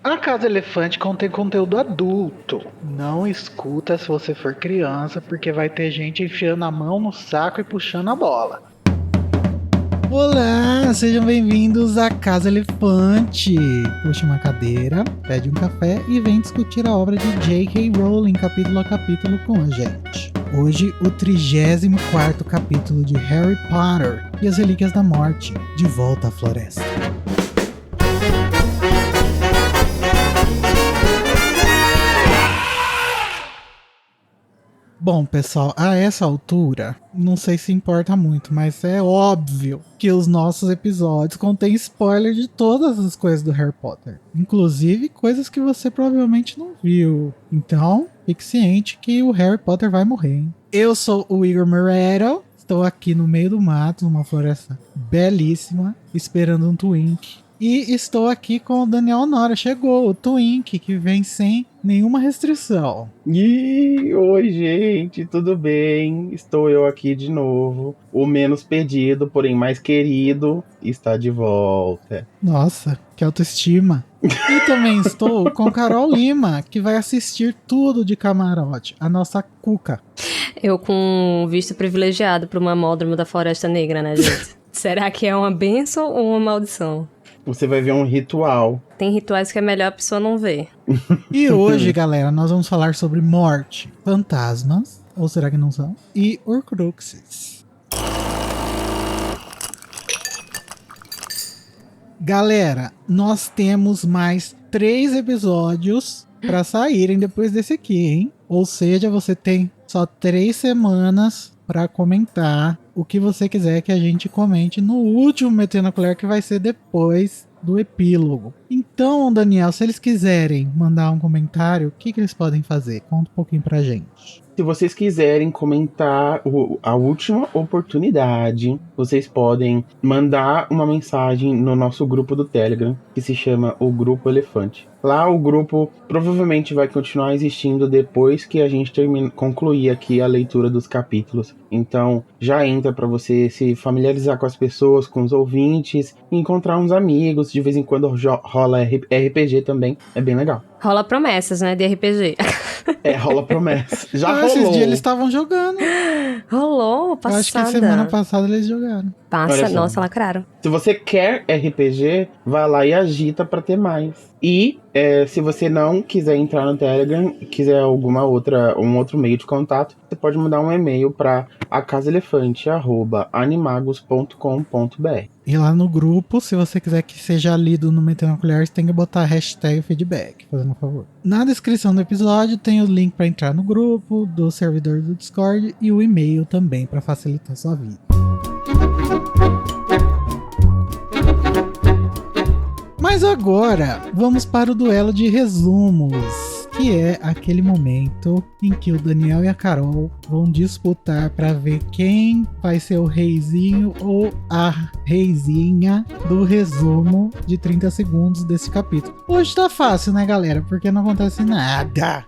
A Casa Elefante contém conteúdo adulto. Não escuta se você for criança, porque vai ter gente enfiando a mão no saco e puxando a bola. Olá, sejam bem-vindos à Casa Elefante. Puxe uma cadeira, pede um café e vem discutir a obra de J.K. Rowling capítulo a capítulo com a gente. Hoje, o 34º capítulo de Harry Potter e as Relíquias da Morte, De Volta à Floresta. Bom, pessoal, a essa altura, não sei se importa muito, mas é óbvio que os nossos episódios contêm spoiler de todas as coisas do Harry Potter. Inclusive, coisas que você provavelmente não viu. Então, fique ciente que o Harry Potter vai morrer, hein? Eu sou o Igor Moreira, estou aqui no meio do mato, numa floresta belíssima, esperando um Twink. E estou aqui com o Daniel Honório. Chegou o Twink, que vem sem nenhuma restrição. Oi, gente, tudo bem? Estou eu aqui de novo. O menos pedido, porém mais querido, está de volta. Nossa, que autoestima. E também estou com Carol Lima, que vai assistir tudo de camarote, a nossa Cuca. Eu com visto privilegiado para o mamódromo da Floresta Negra, né, gente? Será que é uma bênção ou uma maldição? Você vai ver um ritual. Tem rituais que é melhor a pessoa não ver. E hoje, galera, nós vamos falar sobre morte, fantasmas, ou será que não são? E horcruxes. Galera, nós temos mais 3 episódios para saírem depois desse aqui, hein? Ou seja, você tem só 3 semanas para comentar o que você quiser que a gente comente no último Metendo a Colher, que vai ser depois do epílogo. Então, Daniel, se eles quiserem mandar um comentário, o que eles podem fazer? Conta um pouquinho pra gente. Se vocês quiserem comentar a última oportunidade, vocês podem mandar uma mensagem no nosso grupo do Telegram, que se chama o Grupo Elefante. Lá o grupo provavelmente vai continuar existindo depois que a gente concluir aqui a leitura dos capítulos. Então já entra para você se familiarizar com as pessoas, com os ouvintes, encontrar uns amigos. De vez em quando rola RPG também, é bem legal. Rola promessas, né, de RPG. Rola promessa. Já rolou. Esses dias eles estavam jogando. Rolou, passada. Eu acho que semana passada eles jogaram. Passa, nossa, lacraram. Se você quer RPG, vai lá e agita pra ter mais. E se você não quiser entrar no Telegram, quiser um outro meio de contato, você pode mandar um e-mail para acasaelefante@animagos.com.br. E lá no grupo, se você quiser que seja lido no Metendo a Colher, você tem que botar #feedback, fazendo um favor. Na descrição do episódio tem o link para entrar no grupo, do servidor do Discord e o e-mail também para facilitar a sua vida. Mas agora, vamos para o duelo de resumos, que é aquele momento em que o Daniel e a Carol vão disputar para ver quem vai ser o reizinho ou a reizinha do resumo de 30 segundos desse capítulo. Hoje tá fácil, né, galera? Porque não acontece nada.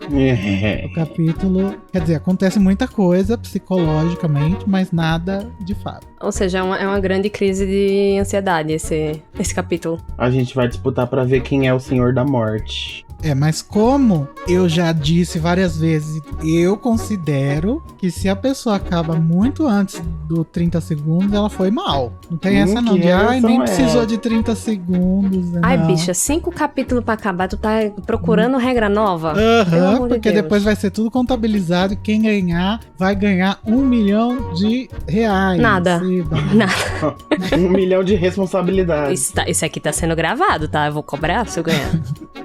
O capítulo, quer dizer, acontece muita coisa psicologicamente, mas nada de fato. Ou seja, é uma grande crise de ansiedade esse capítulo. A gente vai disputar para ver quem é o Senhor da Morte. Mas como eu já disse várias vezes, eu considero que se a pessoa acaba muito antes do 30 segundos, ela foi mal. Não tem essa não, de nem precisou de 30 segundos. Ai, não. bicha, 5 capítulos pra acabar, tu tá procurando regra nova? Porque depois vai ser tudo contabilizado e quem ganhar vai ganhar R$1 milhão. Nada. Nada. R$1 milhão de responsabilidade. Isso aqui tá sendo gravado, tá? Eu vou cobrar se eu ganhar.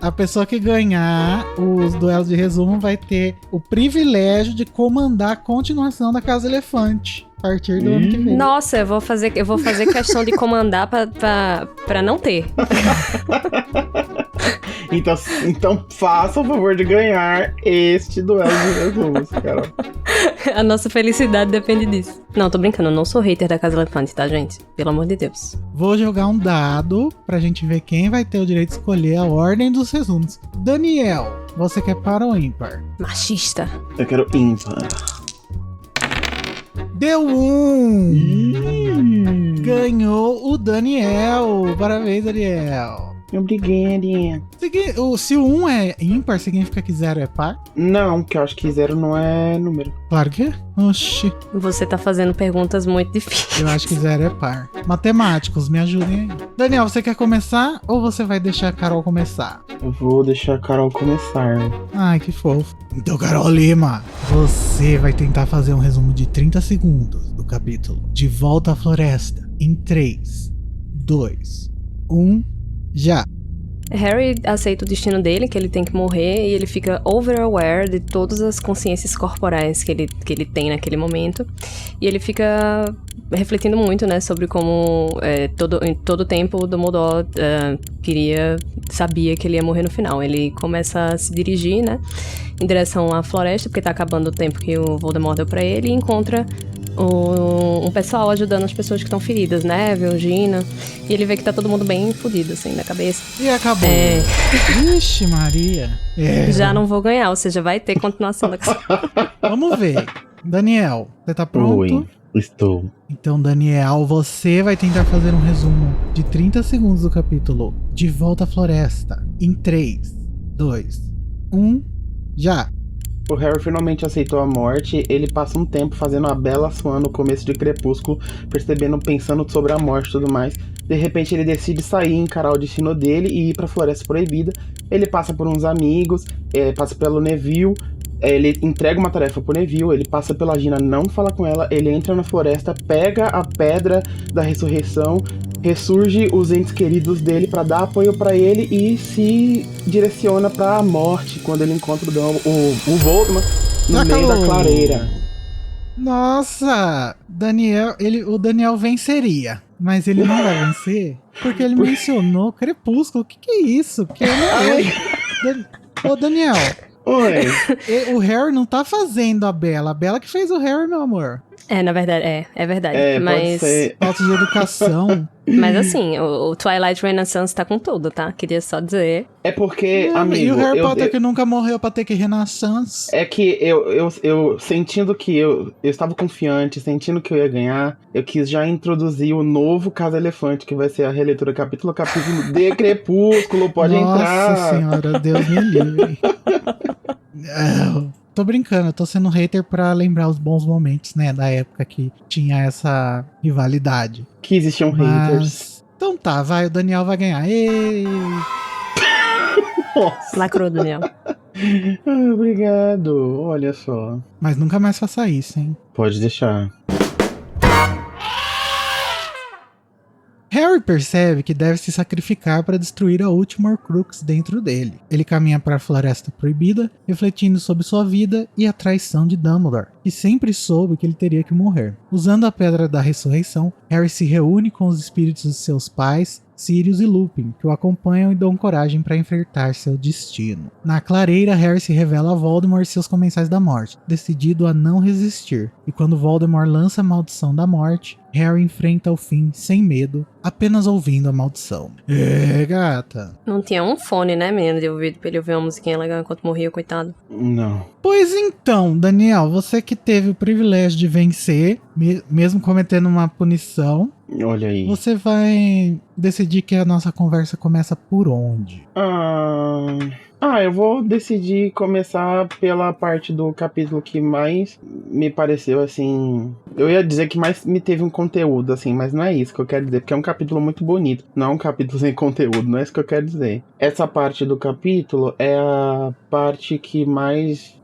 A pessoa que ganhar os duelos de resumo vai ter o privilégio de comandar a continuação da Casa Elefante a partir do ano que vem. Nossa, eu vou fazer questão de comandar pra não ter. Então faça o favor de ganhar este duelo de resumos, Carol. A nossa felicidade depende disso. Não, tô brincando, eu não sou hater da Casa Elefante, tá, gente? Pelo amor de Deus. Vou jogar um dado pra gente ver quem vai ter o direito de escolher a ordem dos resumos. Daniel, você quer par ou ímpar? Machista. Eu quero ímpar. Deu 1! Ganhou o Daniel! Parabéns, Daniel! Obrigada. Se o 1 é ímpar, significa que 0 é par? Não, porque eu acho que 0 não é número. Claro que é. Oxi, Você tá fazendo perguntas muito difíceis. eu acho que 0 é par. Matemáticos, me ajudem aí. Daniel, você quer começar ou você vai deixar a Carol começar? Eu vou deixar a Carol começar. Ai, que fofo. Então, Carol Lima, você vai tentar fazer um resumo de 30 segundos do capítulo De Volta à Floresta em 3, 2, 1, já. Harry aceita o destino dele, que ele tem que morrer, e ele fica over-aware de todas as consciências corporais que ele tem naquele momento. E ele fica refletindo muito, né, sobre como em todo o tempo o Dumbledore sabia que ele ia morrer no final. Ele começa a se dirigir, né, em direção à floresta, porque tá acabando o tempo que o Voldemort deu pra ele, e encontra um pessoal ajudando as pessoas que estão feridas, né, Gina. E ele vê que tá todo mundo bem fodido, assim, da cabeça. E acabou. Vixe, Maria. Já não vou ganhar, ou seja, vai ter continuação da Vamos ver. Daniel, você tá pronto? Oi, estou. Então, Daniel, você vai tentar fazer um resumo de 30 segundos do capítulo De Volta à Floresta em 3, 2, 1, já. O Harry finalmente aceitou a morte. Ele passa um tempo fazendo a Bela Swan no começo de Crepúsculo, pensando sobre a morte e tudo mais. De repente ele decide sair, encarar o destino dele e ir pra Floresta Proibida. Ele passa por uns amigos, passa pelo Neville. Ele entrega uma tarefa pro Neville, ele passa pela Gina, não fala com ela, ele entra na floresta, pega a pedra da ressurreição, ressurge os entes queridos dele pra dar apoio pra ele e se direciona pra morte quando ele encontra o Voldemort no meio da clareira. Nossa, o Daniel venceria, mas ele não vai vencer porque ele mencionou Crepúsculo. O que é isso? Que Ô, Daniel. Oi. O Harry não tá fazendo a Bella que fez o Harry, meu amor. Na verdade, é verdade. Mas... Pode ser. Falta de educação. Mas assim, o Twilight Renaissance tá com tudo, tá? Queria só dizer. É porque, amigo... E o Harry Potter que nunca morreu pra ter que Renaissance. É que eu sentindo que eu estava confiante, sentindo que eu ia ganhar, eu quis já introduzir o novo Casa Elefante, que vai ser a releitura capítulo a capítulo de Crepúsculo, pode entrar. Nossa senhora, Deus me livre. Tô brincando, eu tô sendo hater pra lembrar os bons momentos, né, da época que tinha essa rivalidade. Que existiam haters. Então tá, o Daniel vai ganhar. Ei! Nossa. Lacrou, Daniel. Obrigado, olha só. Mas nunca mais faça isso, hein? Pode deixar. Harry percebe que deve se sacrificar para destruir a última Horcrux dentro dele. Ele caminha para a Floresta Proibida, refletindo sobre sua vida e a traição de Dumbledore, que sempre soube que ele teria que morrer. Usando a Pedra da Ressurreição, Harry se reúne com os espíritos de seus pais, Sirius e Lupin, que o acompanham e dão coragem para enfrentar seu destino. Na clareira, Harry se revela a Voldemort e seus Comensais da Morte, decidido a não resistir. E quando Voldemort lança a Maldição da Morte, Harry enfrenta o fim sem medo, apenas ouvindo a maldição. Gata. Não tinha um fone, né, menino, de ouvido pra ele ouvir uma musiquinha legal enquanto morria, coitado. Não. Pois então, Daniel, você que teve o privilégio de vencer, mesmo cometendo uma punição, olha aí. Você vai decidir que a nossa conversa começa por onde? Eu vou decidir começar pela parte do capítulo que mais me pareceu, assim... Eu ia dizer que mais me teve um conteúdo, assim, mas não é isso que eu quero dizer, porque é um capítulo muito bonito. Não é um capítulo sem conteúdo, não é isso que eu quero dizer. Essa parte do capítulo é a parte que mais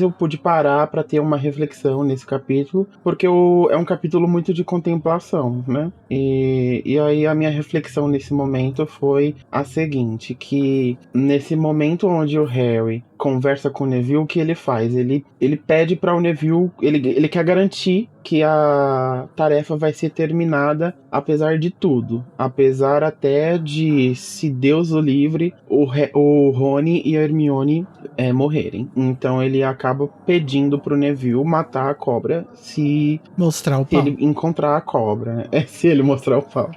eu pude parar pra ter uma reflexão nesse capítulo, porque é um capítulo muito de contemplação, né? E aí a minha reflexão nesse momento foi a seguinte, que nesse momento onde o Harry conversa com o Neville, o que ele faz? Ele pede para o Neville, ele quer garantir que a tarefa vai ser terminada apesar de tudo. Apesar até de, se Deus o livre, o Rony e a Hermione morrerem. Então ele acaba pedindo pro Neville matar a cobra se mostrar o pau. Ele encontrar a cobra, né? Se ele mostrar o pau.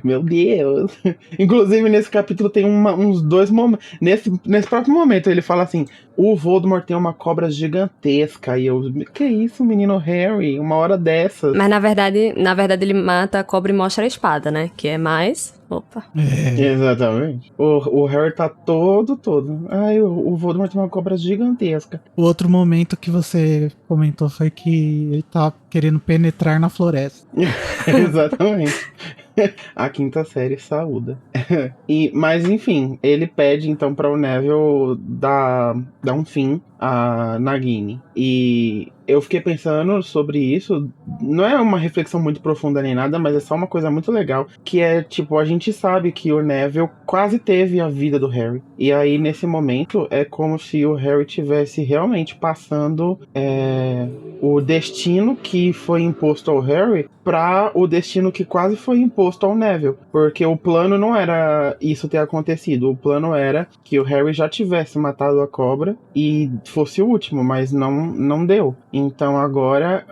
Meu Deus! Inclusive nesse capítulo tem uns dois momentos. Nesse próprio momento ele fala assim: o Voldemort tem uma cobra gigantesca. E eu, que isso, menino Harry? Uma hora dessas. Mas na verdade ele mata a cobra e mostra a espada, né? Que é mais Opa. Exatamente. O Harry tá todo. Ai, o Voldemort tem uma cobra gigantesca. O outro momento que você comentou foi que ele tava querendo penetrar na floresta. Exatamente. A quinta série saúda. Mas enfim, ele pede então para o Neville dar um fim a Nagini. E eu fiquei pensando sobre isso. Não é uma reflexão muito profunda nem nada, mas é só uma coisa muito legal. Que é, tipo, a gente sabe que o Neville quase teve a vida do Harry. E aí, nesse momento, é como se o Harry tivesse realmente passando o destino que foi imposto ao Harry para o destino que quase foi imposto ao Neville. Porque o plano não era isso ter acontecido. O plano era que o Harry já tivesse matado a cobra e fosse o último, mas não deu. Então agora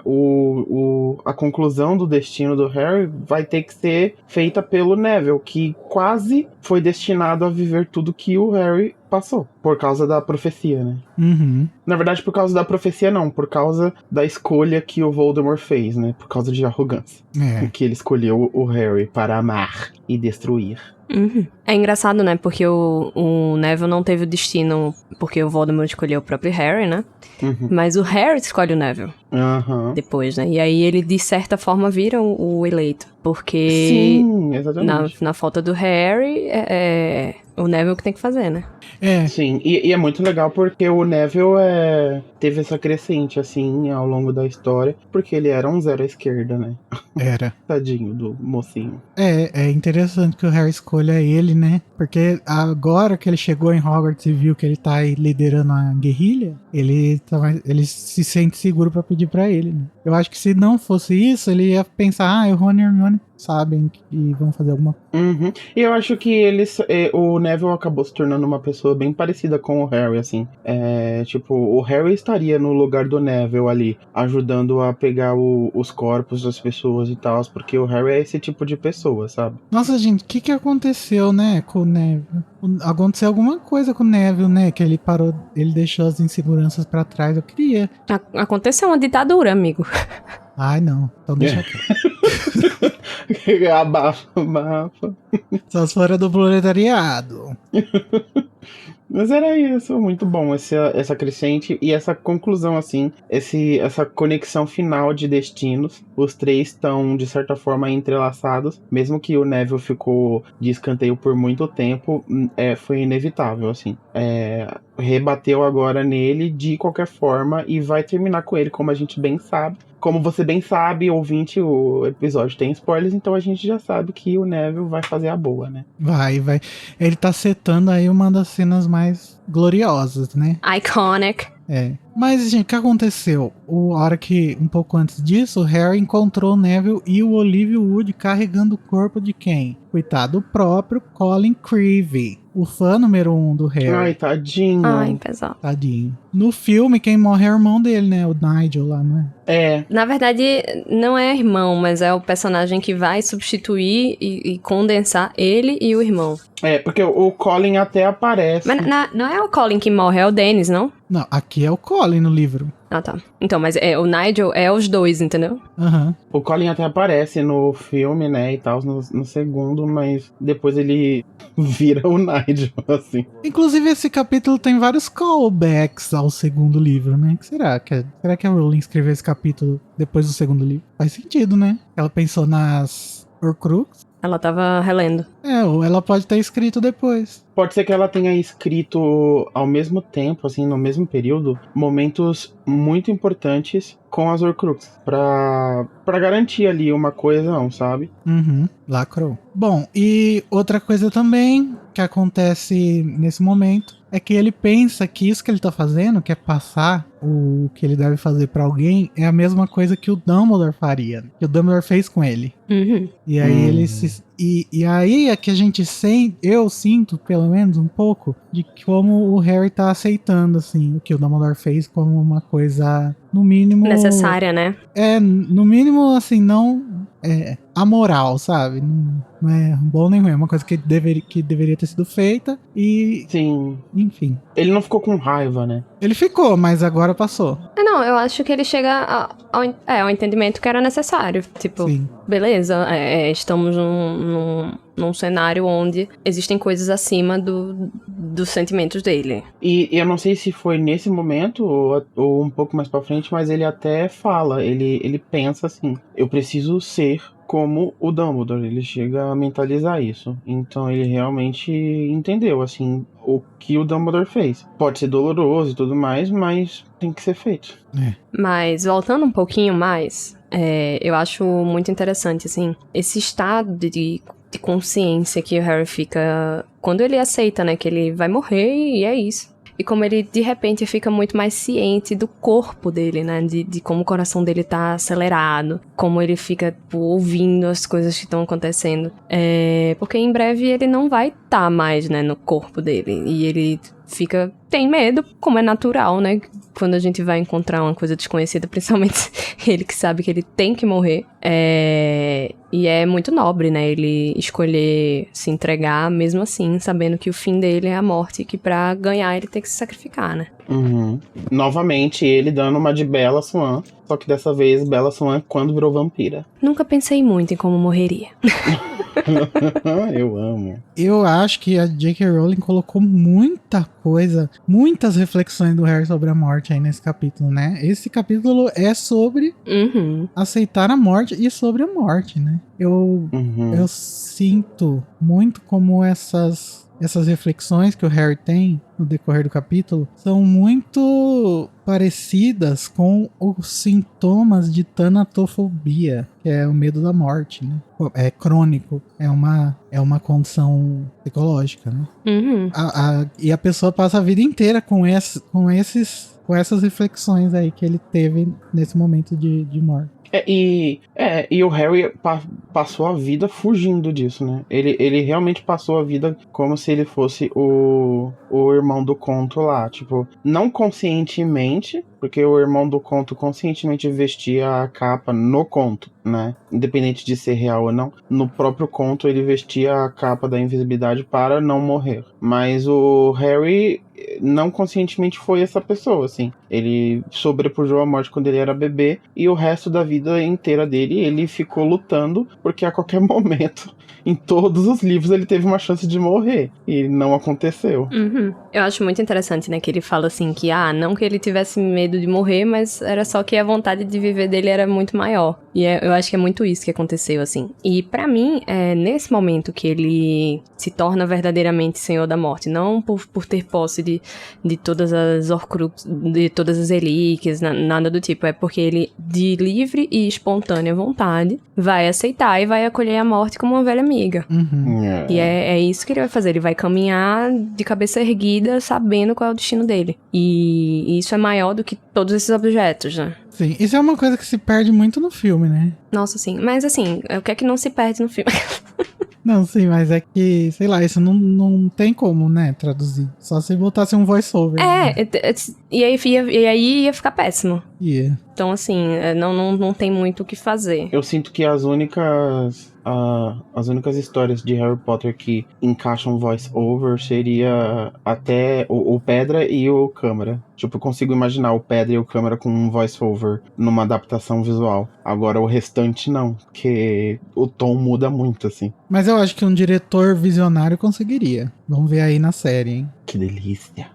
a conclusão do destino do Harry vai ter que ser feita pelo Neville, que quase foi destinado a viver tudo que o Harry passou, por causa da profecia, né? Uhum. Na verdade, por causa da profecia não, por causa da escolha que o Voldemort fez, né? Por causa de arrogância. Que ele escolheu o Harry para amar e destruir. Uhum. É engraçado, né? Porque o Neville não teve o destino porque o Voldemort escolheu o próprio Harry, né? Uhum. Mas o Harry escolhe o Neville depois, né? E aí ele, de certa forma, vira o eleito. Porque sim, exatamente. Na falta do Harry, o Neville que tem que fazer, né? Sim, e é muito legal porque o Neville teve essa crescente, assim, ao longo da história, porque ele era um zero à esquerda, né? Era. Tadinho do mocinho. É interessante que o Harry escolha ele, né? Porque agora que ele chegou em Hogwarts e viu que ele tá aí liderando a guerrilha, ele se sente seguro pra pedir pra ele, né? Eu acho que se não fosse isso, ele ia pensar, o Rony e Hermione sabem que vão fazer alguma coisa. Uhum. E eu acho que o Neville acabou se tornando uma pessoa bem parecida com o Harry, assim. Tipo, o Harry estaria no lugar do Neville ali, ajudando a pegar os corpos das pessoas e tal, porque o Harry é esse tipo de pessoa, sabe? Nossa, gente, o que aconteceu, né, com o Neville? Aconteceu alguma coisa com o Neville, né? Que ele parou, ele deixou as inseguranças pra trás. Eu queria. Aconteceu uma ditadura, amigo. Ai, não. Então deixa aqui. Abafa. Só se fora do proletariado. Mas era isso, muito bom essa crescente e essa conclusão, assim, essa conexão final de destinos. Os três estão, de certa forma, entrelaçados. Mesmo que o Neville ficou de escanteio por muito tempo, foi inevitável, assim. Rebateu agora nele de qualquer forma e vai terminar com ele, como a gente bem sabe. Como você bem sabe, ouvinte, o episódio tem spoilers, então a gente já sabe que o Neville vai fazer a boa, né? Vai. Ele tá setando aí uma das cenas mais gloriosas, né? Iconic. Mas, gente, o que aconteceu? A hora que, um pouco antes disso, o Harry encontrou o Neville e o Olivia Wood carregando o corpo de quem? Coitado, o próprio Colin Creevey, o fã número 1 do Harry. Ai, tadinho. Ai, pesado. Tadinho. No filme, quem morre é o irmão dele, né? O Nigel lá, não é? Na verdade, não é irmão, mas é o personagem que vai substituir e condensar ele e o irmão. Porque o Colin até aparece. Mas não é o Colin que morre, é o Dennis, não? Não, aqui é o Colin no livro. Ah, tá. Então, mas o Nigel é os dois, entendeu? Uhum. O Colin até aparece no filme, né, e tal, no segundo, mas depois ele vira o Nigel, assim. Inclusive, esse capítulo tem vários callbacks ao segundo livro, né? Será que a Rowling escreveu esse capítulo depois do segundo livro? Faz sentido, né? Ela pensou nas Horcrux. Ela tava relendo. Ou ela pode ter escrito depois. Pode ser que ela tenha escrito ao mesmo tempo, assim, no mesmo período, momentos muito importantes com as Horcruxes, pra garantir ali uma coesão, sabe? Uhum, lacrou. Bom, e outra coisa também que acontece nesse momento é que ele pensa que isso que ele tá fazendo, que é passar o que ele deve fazer pra alguém, é a mesma coisa que o Dumbledore faria, que o Dumbledore fez com ele. Uhum. E aí ele se... E aí é que a gente eu sinto, pelo menos um pouco, de como o Harry tá aceitando, assim, o que o Dumbledore fez como uma coisa, no mínimo... necessária, né? No mínimo, assim, não... amoral, sabe? Não é bom nem ruim, é uma coisa que deveria ter sido feita e, Sim. enfim. Ele não ficou com raiva, né? Ele ficou, mas agora passou. Não, eu acho que ele chega ao entendimento que era necessário. Tipo, Sim. beleza, estamos num cenário onde existem coisas acima dos sentimentos dele. E eu não sei se foi nesse momento ou um pouco mais pra frente, mas ele até fala, ele pensa assim, eu preciso ser como o Dumbledore, ele chega a mentalizar isso. Então ele realmente entendeu, assim, o que o Dumbledore fez. Pode ser doloroso e tudo mais, mas tem que ser feito. Mas, voltando um pouquinho mais, eu acho muito interessante, assim, esse estado de consciência que o Harry fica quando ele aceita, né, que ele vai morrer e é isso. E como ele, de repente, fica muito mais ciente do corpo dele, né? De como o coração dele tá acelerado. Como ele fica, tipo, ouvindo as coisas que estão acontecendo. Porque em breve ele não vai estar mais, né, no corpo dele. E ele tem medo, como é natural, né? Quando a gente vai encontrar uma coisa desconhecida, principalmente ele que sabe que ele tem que morrer. E é muito nobre, né? Ele escolher se entregar, mesmo assim, sabendo que o fim dele é a morte, e que pra ganhar ele tem que se sacrificar, né? Uhum. Novamente, ele dando uma de Bella Swan, só que dessa vez Bella Swan quando virou vampira. Nunca pensei muito em como morreria. Eu amo. Eu acho que a J.K. Rowling colocou muita coisa, muitas reflexões do Harry sobre a morte aí nesse capítulo, né? Esse capítulo é sobre aceitar a morte e sobre a morte, né? Eu sinto muito como essas reflexões que o Harry tem no decorrer do capítulo são muito parecidas com os sintomas de tanatofobia, que é o medo da morte, né? É crônico, é uma condição psicológica, né? E a pessoa passa a vida inteira com essas reflexões aí que ele teve nesse momento de morte. E o Harry passou a vida fugindo disso, né? Ele realmente passou a vida como se ele fosse o irmão do conto lá. Tipo, não conscientemente, porque o irmão do conto conscientemente vestia a capa no conto, né? Independente de ser real ou não. No próprio conto ele vestia a capa da invisibilidade para não morrer. Mas o Harry não conscientemente foi essa pessoa, assim. Ele sobrepujou a morte quando ele era bebê e o resto da vida inteira dele ele ficou lutando porque a qualquer momento, em todos os livros, ele teve uma chance de morrer e não aconteceu. Eu acho muito interessante, né, que ele fala assim que, não que ele tivesse medo de morrer, mas era só que a vontade de viver dele era muito maior. E eu acho que é muito isso que aconteceu, assim. E pra mim, é nesse momento que ele se torna verdadeiramente Senhor da Morte, não por ter posse de todas as Horcruxes, de todas as relíquias, nada do tipo. É porque ele, de livre e espontânea vontade, vai aceitar e vai acolher a morte como uma velha amiga. E é isso que ele vai fazer. Ele vai caminhar de cabeça erguida, sabendo qual é o destino dele. E isso é maior do que todos esses objetos, né? Sim, isso é uma coisa que se perde muito no filme, né? Nossa, sim. Mas assim, o que é que não se perde no filme? Não, sim, mas é que, sei lá, isso não tem como, né, traduzir. Só se botasse um voice-over. Né? E aí ia ficar péssimo. Yeah. Então, assim, não tem muito o que fazer. Eu sinto que as únicas histórias de Harry Potter que encaixam voice-over seria até o Pedra e o Câmara. Tipo, eu consigo imaginar o Pedra e o Câmara com um voice-over numa adaptação visual. Agora o restante não, porque o tom muda muito, assim. Mas eu acho que um diretor visionário conseguiria. Vamos ver aí na série, hein? Que delícia.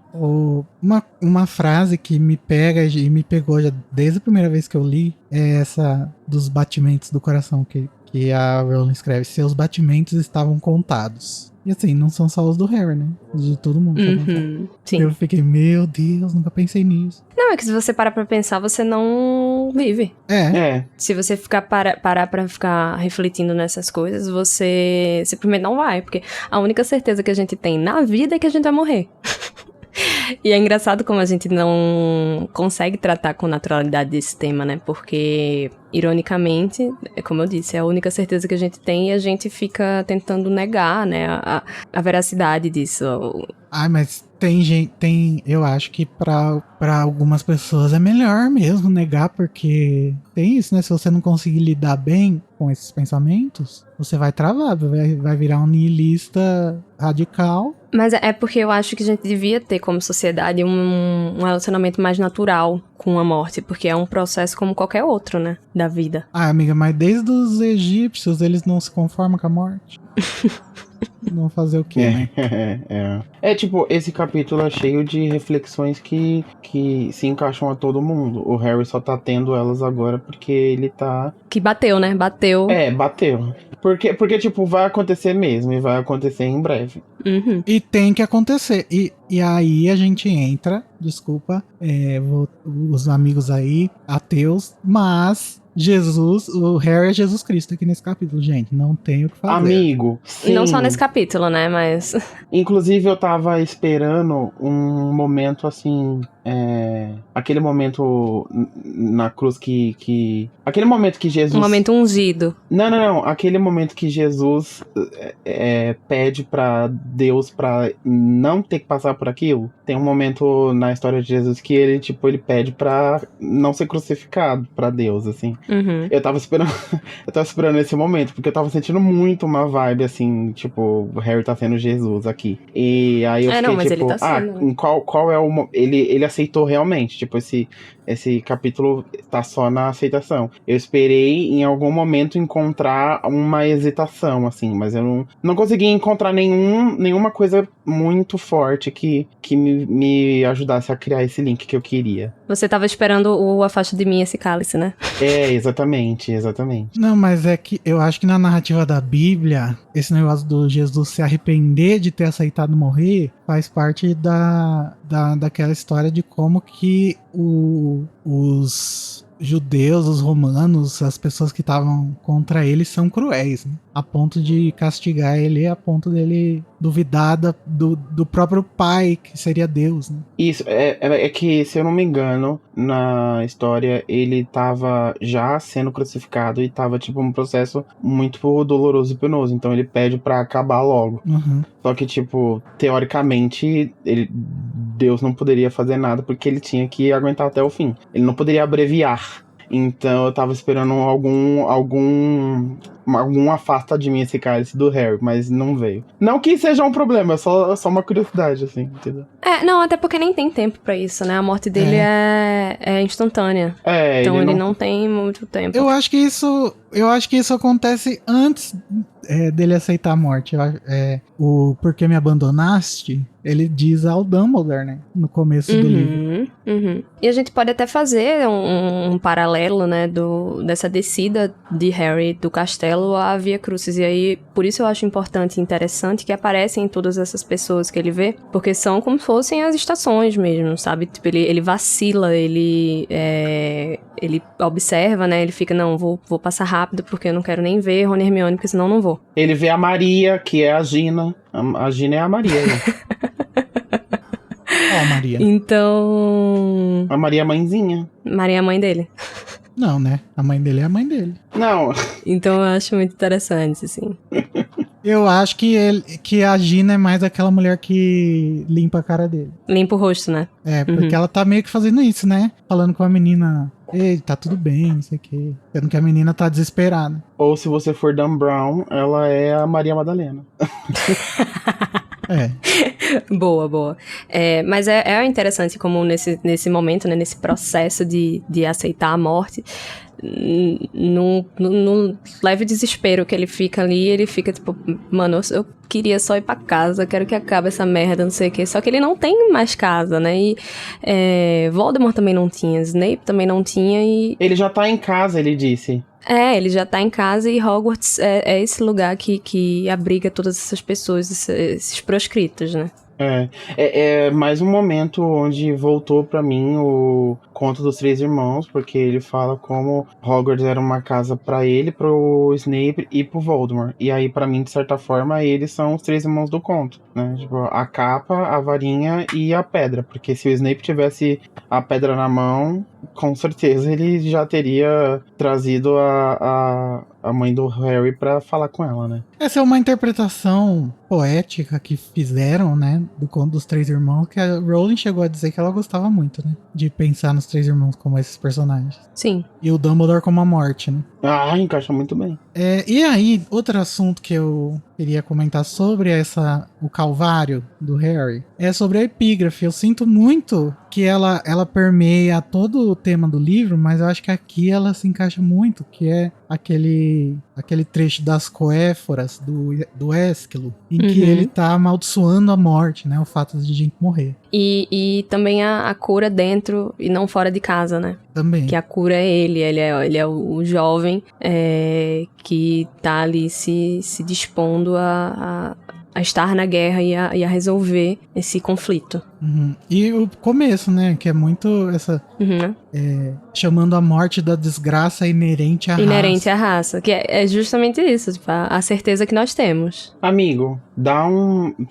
Uma frase que me pega e me pegou já desde a primeira vez que eu li é essa dos batimentos do coração que a Rowling escreve. Seus batimentos estavam contados. E assim, não são só os do Harry, né? Os de todo mundo. Sim. Eu fiquei, meu Deus, nunca pensei nisso. Não, é que se você parar pra pensar, você não vive. Se você parar pra ficar refletindo nessas coisas, você simplesmente não vai. Porque a única certeza que a gente tem na vida é que a gente vai morrer. E é engraçado como a gente não consegue tratar com naturalidade desse tema, né? Porque ironicamente, como eu disse, é a única certeza que a gente tem e a gente fica tentando negar, né, a veracidade disso. Ai, mas tem gente, eu acho que pra algumas pessoas é melhor mesmo negar, porque tem isso, né? Se você não conseguir lidar bem com esses pensamentos, você vai travar, vai virar um nihilista radical. Mas é porque eu acho que a gente devia ter, como sociedade, um relacionamento mais natural com a morte, porque é um processo como qualquer outro, né, da vida. Ah, amiga, mas desde os egípcios eles não se conformam com a morte. Vão fazer o quê, né? É tipo, esse capítulo é cheio de reflexões que se encaixam a todo mundo. O Harry só tá tendo elas agora porque ele tá... Que bateu, né? Bateu. Bateu. Porque tipo, vai acontecer mesmo e vai acontecer em breve. Uhum. E tem que acontecer. E aí a gente entra, desculpa, os amigos aí, ateus, mas... o Harry é Jesus Cristo aqui nesse capítulo, gente. Não tem o que fazer. Amigo, sim. Não só nesse capítulo, né? Mas. Inclusive, eu tava esperando um momento assim. Aquele momento na cruz que. Aquele momento que Jesus. Um momento ungido. Não. Aquele momento que Jesus pede pra Deus pra não ter que passar por aquilo. Tem um momento na história de Jesus que ele pede pra não ser crucificado pra Deus, assim. Uhum. Eu tava esperando esse momento, porque eu tava sentindo muito uma vibe, assim, tipo, o Harry tá sendo Jesus aqui. E aí eu fiquei, mas tipo, ele tá sendo. qual é o... Ele aceitou realmente, tipo, esse capítulo tá só na aceitação. Eu esperei em algum momento encontrar uma hesitação, assim, mas eu não consegui encontrar nenhuma coisa muito forte que me ajudasse a criar esse link que eu queria. Você tava esperando o Afasta de Mim esse cálice, né? Exatamente. Não, mas é que eu acho que na narrativa da Bíblia, esse negócio do Jesus se arrepender de ter aceitado morrer faz parte daquela história de como que os judeus, os romanos, as pessoas que estavam contra ele são cruéis, né? A ponto de castigar ele, a ponto dele duvidar do próprio pai, que seria Deus, né? Isso, é que, se eu não me engano, na história, ele tava já sendo crucificado e tava, tipo, um processo muito doloroso e penoso, então ele pede pra acabar logo. Uhum. Só que, tipo, teoricamente, Deus não poderia fazer nada porque ele tinha que aguentar até o fim. Ele não poderia abreviar. Então eu tava esperando algum afasta de mim esse cálice do Harry, mas não veio. Não que seja um problema, é só uma curiosidade, assim, entendeu? Não, até porque nem tem tempo pra isso, né? A morte dele é instantânia. Então ele não tem muito tempo. Eu acho que isso acontece antes dele aceitar a morte. O Por que me abandonaste? Ele diz ao Dumbledore, né? No começo do livro. Uhum. E a gente pode até fazer um paralelo, né? Dessa descida de Harry do castelo à Via Crucis. E aí, por isso eu acho importante e interessante que aparecem em todas essas pessoas que ele vê. Porque são como se fossem as estações mesmo, sabe? Tipo, ele vacila, ele observa, né? Ele fica, não, vou passar rápido porque eu não quero nem ver Rony e Hermione, porque senão eu não vou. Ele vê a Maria, que é a Gina. A Gina é a Maria, né? Ó, Maria. Então... A Maria é a mãezinha. Maria é a mãe dele. Não, né? A mãe dele é a mãe dele. Não. Então eu acho muito interessante, assim. Eu acho que a Gina é mais aquela mulher que limpa a cara dele. Limpa o rosto, né? Porque ela tá meio que fazendo isso, né? Falando com a menina, ei, tá tudo bem, não sei o quê. Sendo que a menina tá desesperada. Ou se você for Dan Brown, ela é a Maria Madalena. Boa. Mas é interessante como nesse momento, né, nesse processo de aceitar a morte, no leve desespero que ele fica ali, ele fica tipo, mano, eu queria só ir pra casa, quero que acabe essa merda, não sei o que. Só que ele não tem mais casa, né? E Voldemort também não tinha, Snape também não tinha e... Ele já tá em casa, ele disse. Ele já tá em casa e Hogwarts é esse lugar que abriga todas essas pessoas, esses proscritos, né? É mais um momento onde voltou pra mim Conto dos Três Irmãos, porque ele fala como Hogwarts era uma casa pra ele, pro Snape e pro Voldemort. E aí, pra mim, de certa forma, eles são os três irmãos do conto, né? Tipo, a capa, a varinha e a pedra. Porque se o Snape tivesse a pedra na mão, com certeza ele já teria trazido a mãe do Harry pra falar com ela, né? Essa é uma interpretação poética que fizeram, né, do Conto dos Três Irmãos, que a Rowling chegou a dizer que ela gostava muito, né, de pensar nos Três Irmãos como esses personagens. Sim. E o Dumbledore como a morte, né. Ah, encaixa muito bem. E aí, outro assunto que eu queria comentar sobre o calvário do Harry é sobre a epígrafe. Eu sinto muito que ela permeia todo o tema do livro, mas eu acho que aqui ela se encaixa muito, que é aquele trecho das coéforas do Ésquilo, em que ele tá amaldiçoando a morte, né, o fato de gente morrer. E também a cura dentro e não fora de casa, né? Também. Que a cura é ele é o jovem que tá ali se dispondo a estar na guerra e a resolver esse conflito. Uhum. E o começo, né, que é muito essa... chamando a morte da desgraça inerente à raça. Inerente à raça, que é justamente isso, tipo, a certeza que nós temos. Amigo,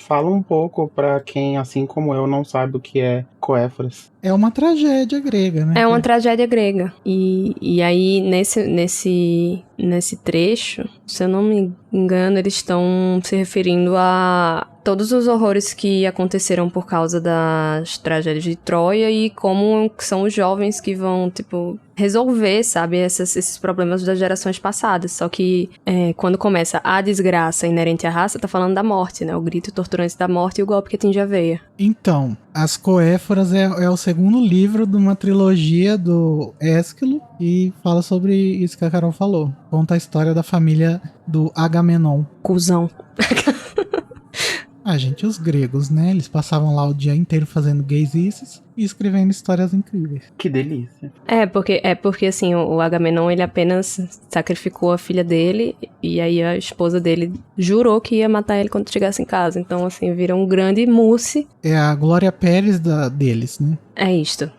fala um pouco pra quem, assim como eu, não sabe o que é coéforas. É uma tragédia grega, né? É uma tragédia grega. E aí, nesse trecho, se eu não me engano, eles estão se referindo a todos os horrores que aconteceram por causa das tragédias de Troia e como são os jovens que vão, tipo, resolver, sabe, esses problemas das gerações passadas. Só que quando começa a desgraça inerente à raça, tá falando da morte, né? O grito torturante da morte e o golpe que atinge a veia. Então, As Coéforas é o segundo livro de uma trilogia do Ésquilo e fala sobre isso que a Carol falou. Conta a história da família do Agamenon. Cusão. Gente, os gregos, né? Eles passavam lá o dia inteiro fazendo gaysices e escrevendo histórias incríveis. Que delícia. Porque assim, o Agamenon, ele apenas sacrificou a filha dele e aí a esposa dele jurou que ia matar ele quando chegasse em casa. Então, assim, vira um grande mousse. É a Glória Pérez deles, né? É isto.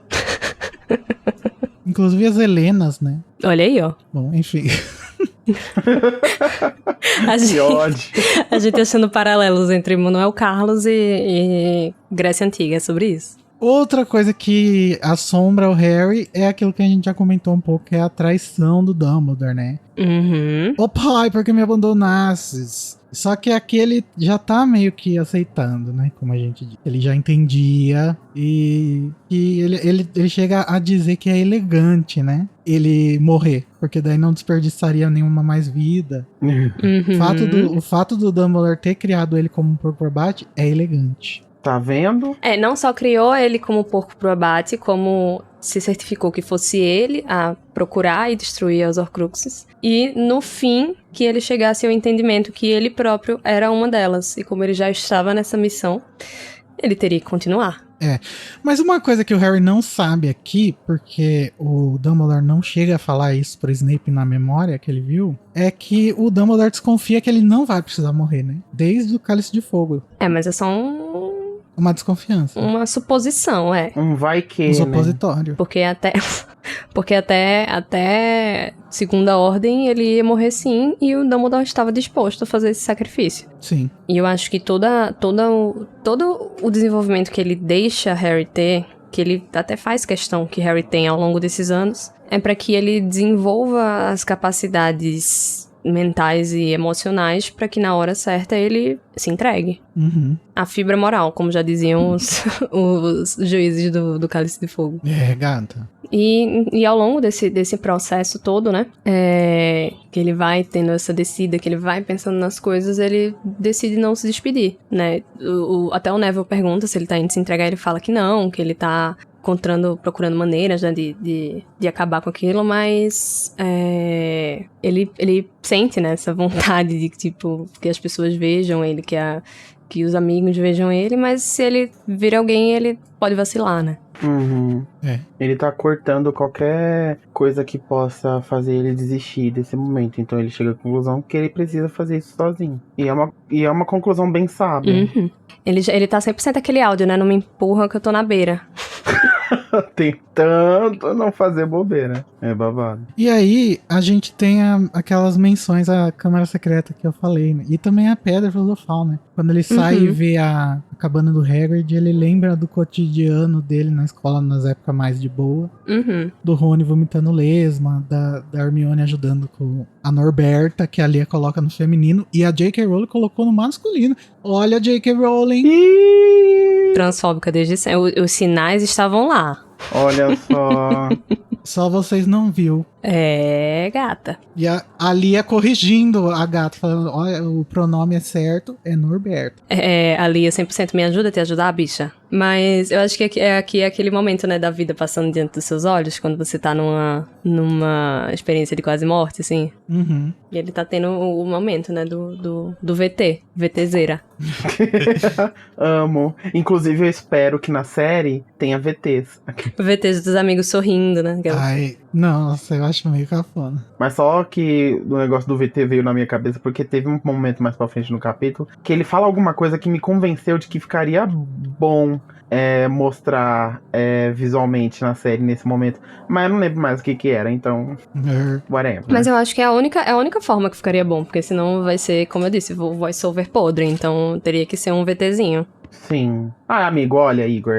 Inclusive as Helenas, né? Olha aí, ó. Bom, enfim... A gente achando paralelos entre Manuel Carlos e Grécia Antiga, é sobre isso. Outra coisa que assombra o Harry é aquilo que a gente já comentou um pouco, que é a traição do Dumbledore, né? Ô pai, por que me abandonasses? Só que aqui ele já tá meio que aceitando, né? Como a gente diz. Ele já entendia e ele chega a dizer que é elegante, né? Ele morrer, porque daí não desperdiçaria nenhuma mais vida. O fato do Dumbledore ter criado ele como um porco pro abate é elegante. Tá vendo? Não só criou ele como porco pro abate, como se certificou que fosse ele a procurar e destruir os Horcruxes. E, no fim, que ele chegasse ao entendimento que ele próprio era uma delas. E como ele já estava nessa missão, ele teria que continuar. Mas uma coisa que o Harry não sabe aqui, porque o Dumbledore não chega a falar isso pro Snape na memória que ele viu, é que o Dumbledore desconfia que ele não vai precisar morrer, né? Desde o Cálice de Fogo. Mas é só uma desconfiança. Uma suposição, Um vai que, um supositório. Né? Porque até Segunda Ordem ele ia morrer sim, e o Dumbledore estava disposto a fazer esse sacrifício. Sim. E eu acho que todo o desenvolvimento que ele deixa Harry ter, que ele até faz questão que Harry tem ao longo desses anos, é para que ele desenvolva as capacidades mentais e emocionais para que na hora certa ele se entregue. A fibra moral, como já diziam os juízes do Cálice de Fogo. Gata. E ao longo desse processo todo, né, que ele vai tendo essa descida, que ele vai pensando nas coisas, ele decide não se despedir, né. Até o Neville pergunta se ele tá indo se entregar, ele fala que não, que ele tá procurando maneiras, né, de acabar com aquilo, mas ele sente, né, essa vontade de, tipo, que as pessoas vejam ele, que os amigos vejam ele, mas se ele vir alguém, ele pode vacilar, né. Ele tá cortando qualquer coisa que possa fazer ele desistir desse momento. Então ele chega à conclusão que ele precisa fazer isso sozinho. E é uma conclusão bem sábia. Ele tá 100% aquele áudio, né? Não me empurra que eu tô na beira. Tentando não fazer bobeira. É babado. E aí, a gente tem aquelas menções à Câmara Secreta que eu falei, né? E também a Pedra Filosofal, né? Quando ele sai e vê a cabana do Hagrid, ele lembra do cotidiano dele na escola nas épocas mais de boa. Do Rony vomitando lesma, da Hermione ajudando com a Norberta, que a Lia coloca no feminino, e a J.K. Rowling colocou no masculino. Olha a J.K. Rowling! Transfóbica desde sempre. Os sinais estavam lá. Olha só. Só vocês não viu. É, gata. E a Lia corrigindo a gata, falando, olha, o pronome é certo, é Norberto. A Lia 100% me ajuda a te ajudar, bicha. Mas eu acho que aqui é aquele momento, né, da vida passando diante dos seus olhos, quando você tá numa experiência de quase morte, assim. E ele tá tendo o momento, né, do VT, VTzeira. Amo. Inclusive, eu espero que na série tenha VTs. VTs dos amigos sorrindo, né? Ai, nossa, eu acho meio cafona. Mas só que o negócio do VT veio na minha cabeça porque teve um momento mais pra frente no capítulo que ele fala alguma coisa que me convenceu de que ficaria bom mostrar visualmente na série nesse momento. Mas eu não lembro mais o que era, então... whatever. Mas eu acho que é a única forma que ficaria bom, porque senão vai ser, como eu disse, voice-over podre, então teria que ser um VTzinho. Sim. Ah, amigo, olha, Igor,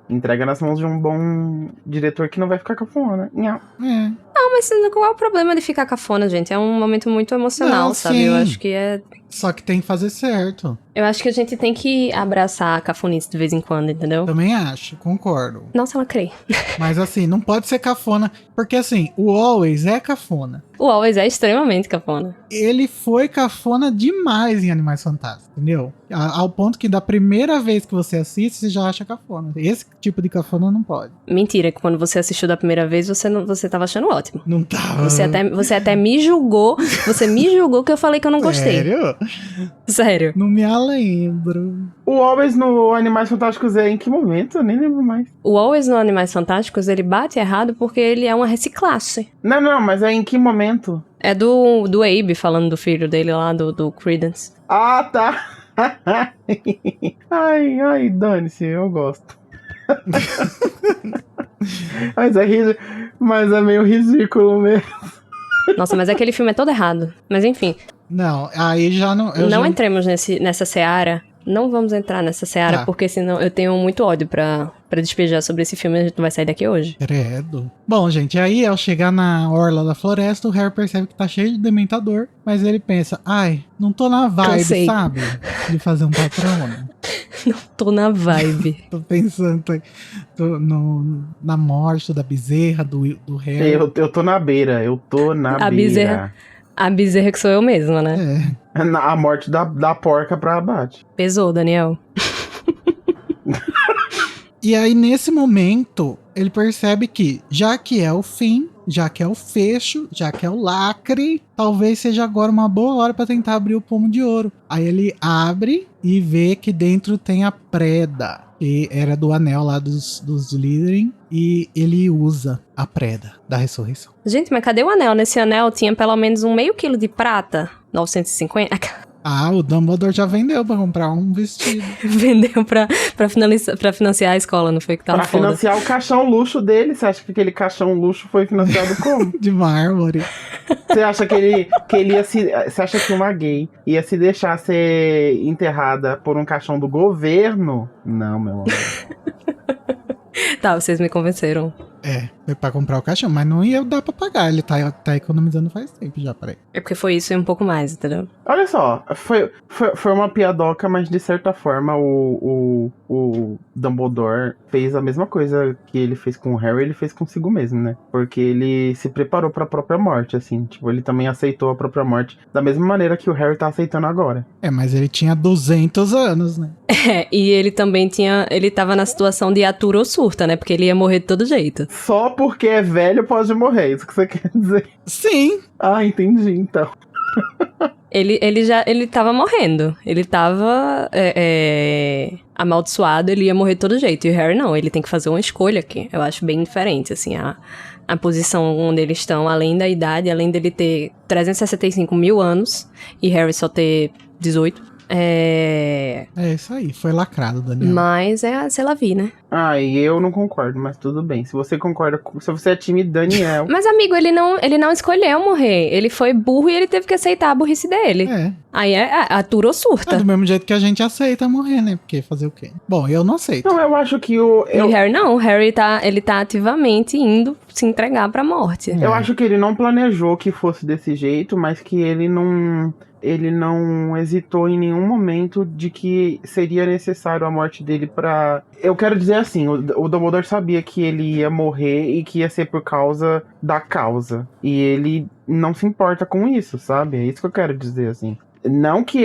entrega nas mãos de um bom diretor que não vai ficar cafona. Não. Não, mas qual é o problema de ficar cafona, gente? É um momento muito emocional, Não, sabe? sim. Eu acho que é... Só que tem que fazer certo. Eu acho que a gente tem que abraçar a cafonice de vez em quando, entendeu? Também acho, concordo. Nossa, ela crê. Mas assim, não pode ser cafona. Porque assim, o Always é cafona. O Always é extremamente cafona. Ele foi cafona demais em Animais Fantásticos, entendeu? Ao ponto que da primeira vez que você assiste, você já acha cafona. Esse tipo de cafona não pode. Mentira, que quando você assistiu da primeira vez, você tava achando ótimo. Não tava. Você até me julgou. Você me julgou que eu falei que eu não gostei. Sério? Sério. Não me lembro. O Always no Animais Fantásticos é em que momento? Eu nem lembro mais. O Always no Animais Fantásticos, ele bate errado porque ele é uma reciclagem. Não, mas é em que momento? É do Abe falando do filho dele lá, do Credence. Ah, tá. ai, dane-se, eu gosto. mas é meio ridículo mesmo. Nossa, mas aquele filme é todo errado. Mas enfim. Não, aí já não... Não entremos nessa seara. Não vamos entrar nessa seara, porque senão eu tenho muito ódio pra despejar sobre esse filme e a gente não vai sair daqui hoje. Credo. Bom, gente, aí ao chegar na orla da floresta, o Harry percebe que tá cheio de dementador, mas ele pensa, ai, não tô na vibe, Cansei. sabe? De fazer um patrono. Não tô na vibe. Tô pensando na morte da bezerra, do Harry. Eu tô na beira, A bezerra. A bezerra que sou eu mesma, né? A morte da porca pra abate. Pesou, Daniel. E aí, nesse momento, ele percebe que, já que é o fim, já que é o fecho, já que é o lacre, talvez seja agora uma boa hora pra tentar abrir o pomo de ouro. Aí ele abre e vê que dentro tem a preda, que era do anel lá dos Slytherin, e ele usa a preda da ressurreição. Gente, mas cadê o anel? Nesse anel tinha pelo menos 1/2 quilo de prata. 950. Ah, o Dumbledore já vendeu pra comprar um vestido. Vendeu pra financiar a escola, não foi que tava Pra foda. financiar o caixão luxo dele. Você acha que aquele caixão luxo foi financiado como? De mármore. Você acha que ele ia se... Você acha que uma gay ia se deixar ser enterrada por um caixão do governo? Não, meu amor. Tá, vocês me convenceram. Foi pra comprar o caixão, mas não ia dar pra pagar. Ele tá economizando faz tempo já, peraí. É porque foi isso e um pouco mais, entendeu? Olha só, foi uma piadoca, mas de certa forma o Dumbledore fez a mesma coisa que ele fez com o Harry, ele fez consigo mesmo, né? Porque ele se preparou pra própria morte, assim. Tipo, ele também aceitou a própria morte da mesma maneira que o Harry tá aceitando agora. Mas ele tinha 200 anos, né? E ele também ele tava na situação de atura ou surta, né? Porque ele ia morrer de todo jeito. Só porque é velho pode morrer, isso que você quer dizer? Sim! Ah, entendi, então. Ele tava morrendo. Ele tava amaldiçoado, ele ia morrer de todo jeito. E o Harry não, ele tem que fazer uma escolha aqui. Eu acho bem diferente, assim, a posição onde eles estão, além da idade, além dele ter 365 mil anos e Harry só ter 18. É isso aí, foi lacrado, Daniel. Mas é a c'est la vie, né? E eu não concordo, mas tudo bem. Se você concorda, se você é time Daniel... Mas, amigo, ele não escolheu morrer. Ele foi burro e ele teve que aceitar a burrice dele. Aí atura ou surta. É do mesmo jeito que a gente aceita morrer, né? Porque fazer o quê? Bom, eu não aceito. Não, eu acho que E o Harry não. O Harry ele tá ativamente indo se entregar pra morte. Eu acho que ele não planejou que fosse desse jeito, mas que ele não hesitou em nenhum momento de que seria necessário a morte dele pra... Eu quero dizer assim, o Dumbledore sabia que ele ia morrer e que ia ser por causa da causa. E ele não se importa com isso, sabe? É isso que eu quero dizer, assim. Não que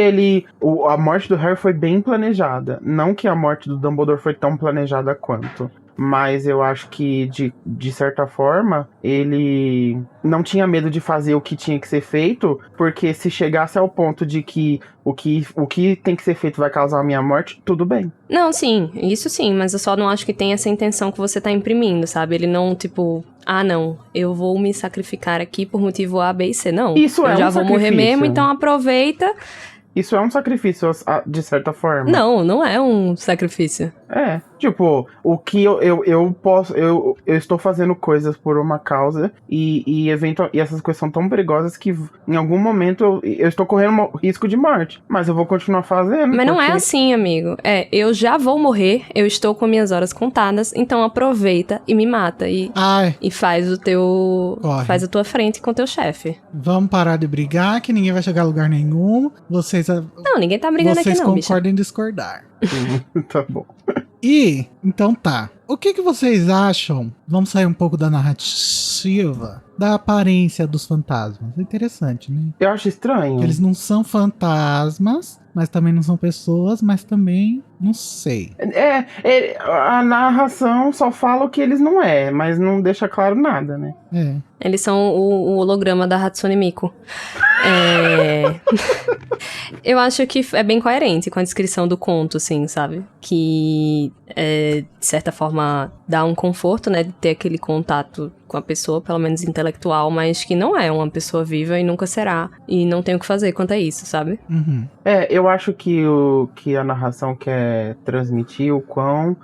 a morte do Harry foi bem planejada. Não que a morte do Dumbledore foi tão planejada quanto. Mas eu acho que, de certa forma, ele não tinha medo de fazer o que tinha que ser feito, porque se chegasse ao ponto de que o que tem que ser feito vai causar a minha morte, tudo bem. Não, sim, isso sim, mas eu só não acho que tem essa intenção que você tá imprimindo, sabe? Ele não, tipo, não, eu vou me sacrificar aqui por motivo A, B e C. Não, Isso eu já vou morrer mesmo, então aproveita. Isso é um sacrifício, de certa forma. Não é um sacrifício. Tipo, o que eu posso... Eu estou fazendo coisas por uma causa e essas coisas são tão perigosas que em algum momento eu estou correndo risco de morte. Mas eu vou continuar fazendo. Mas não é assim, amigo. Eu já vou morrer, eu estou com minhas horas contadas, então aproveita e me mata. E faz o teu... Corre. Faz a tua frente com o teu chefe. Vamos parar de brigar, que ninguém vai chegar a lugar nenhum. Não, ninguém tá brigando aqui não, Vocês concordam em discordar. Tá bom. Então tá. O que vocês acham? Vamos sair um pouco da narrativa, da aparência dos fantasmas. É interessante, né? Eu acho estranho. Eles não são fantasmas, mas também não são pessoas, mas também não sei. A narração só fala o que eles não mas não deixa claro nada, né? Eles são o holograma da Hatsune Miku. Eu acho que é bem coerente com a descrição do conto, assim, sabe? Que, de certa forma, dá um conforto, né? De ter aquele contato com a pessoa, pelo menos intelectual, mas que não é uma pessoa viva e nunca será. E não tem o que fazer quanto a isso, sabe? Uhum. Eu acho que a narração quer transmitir o quão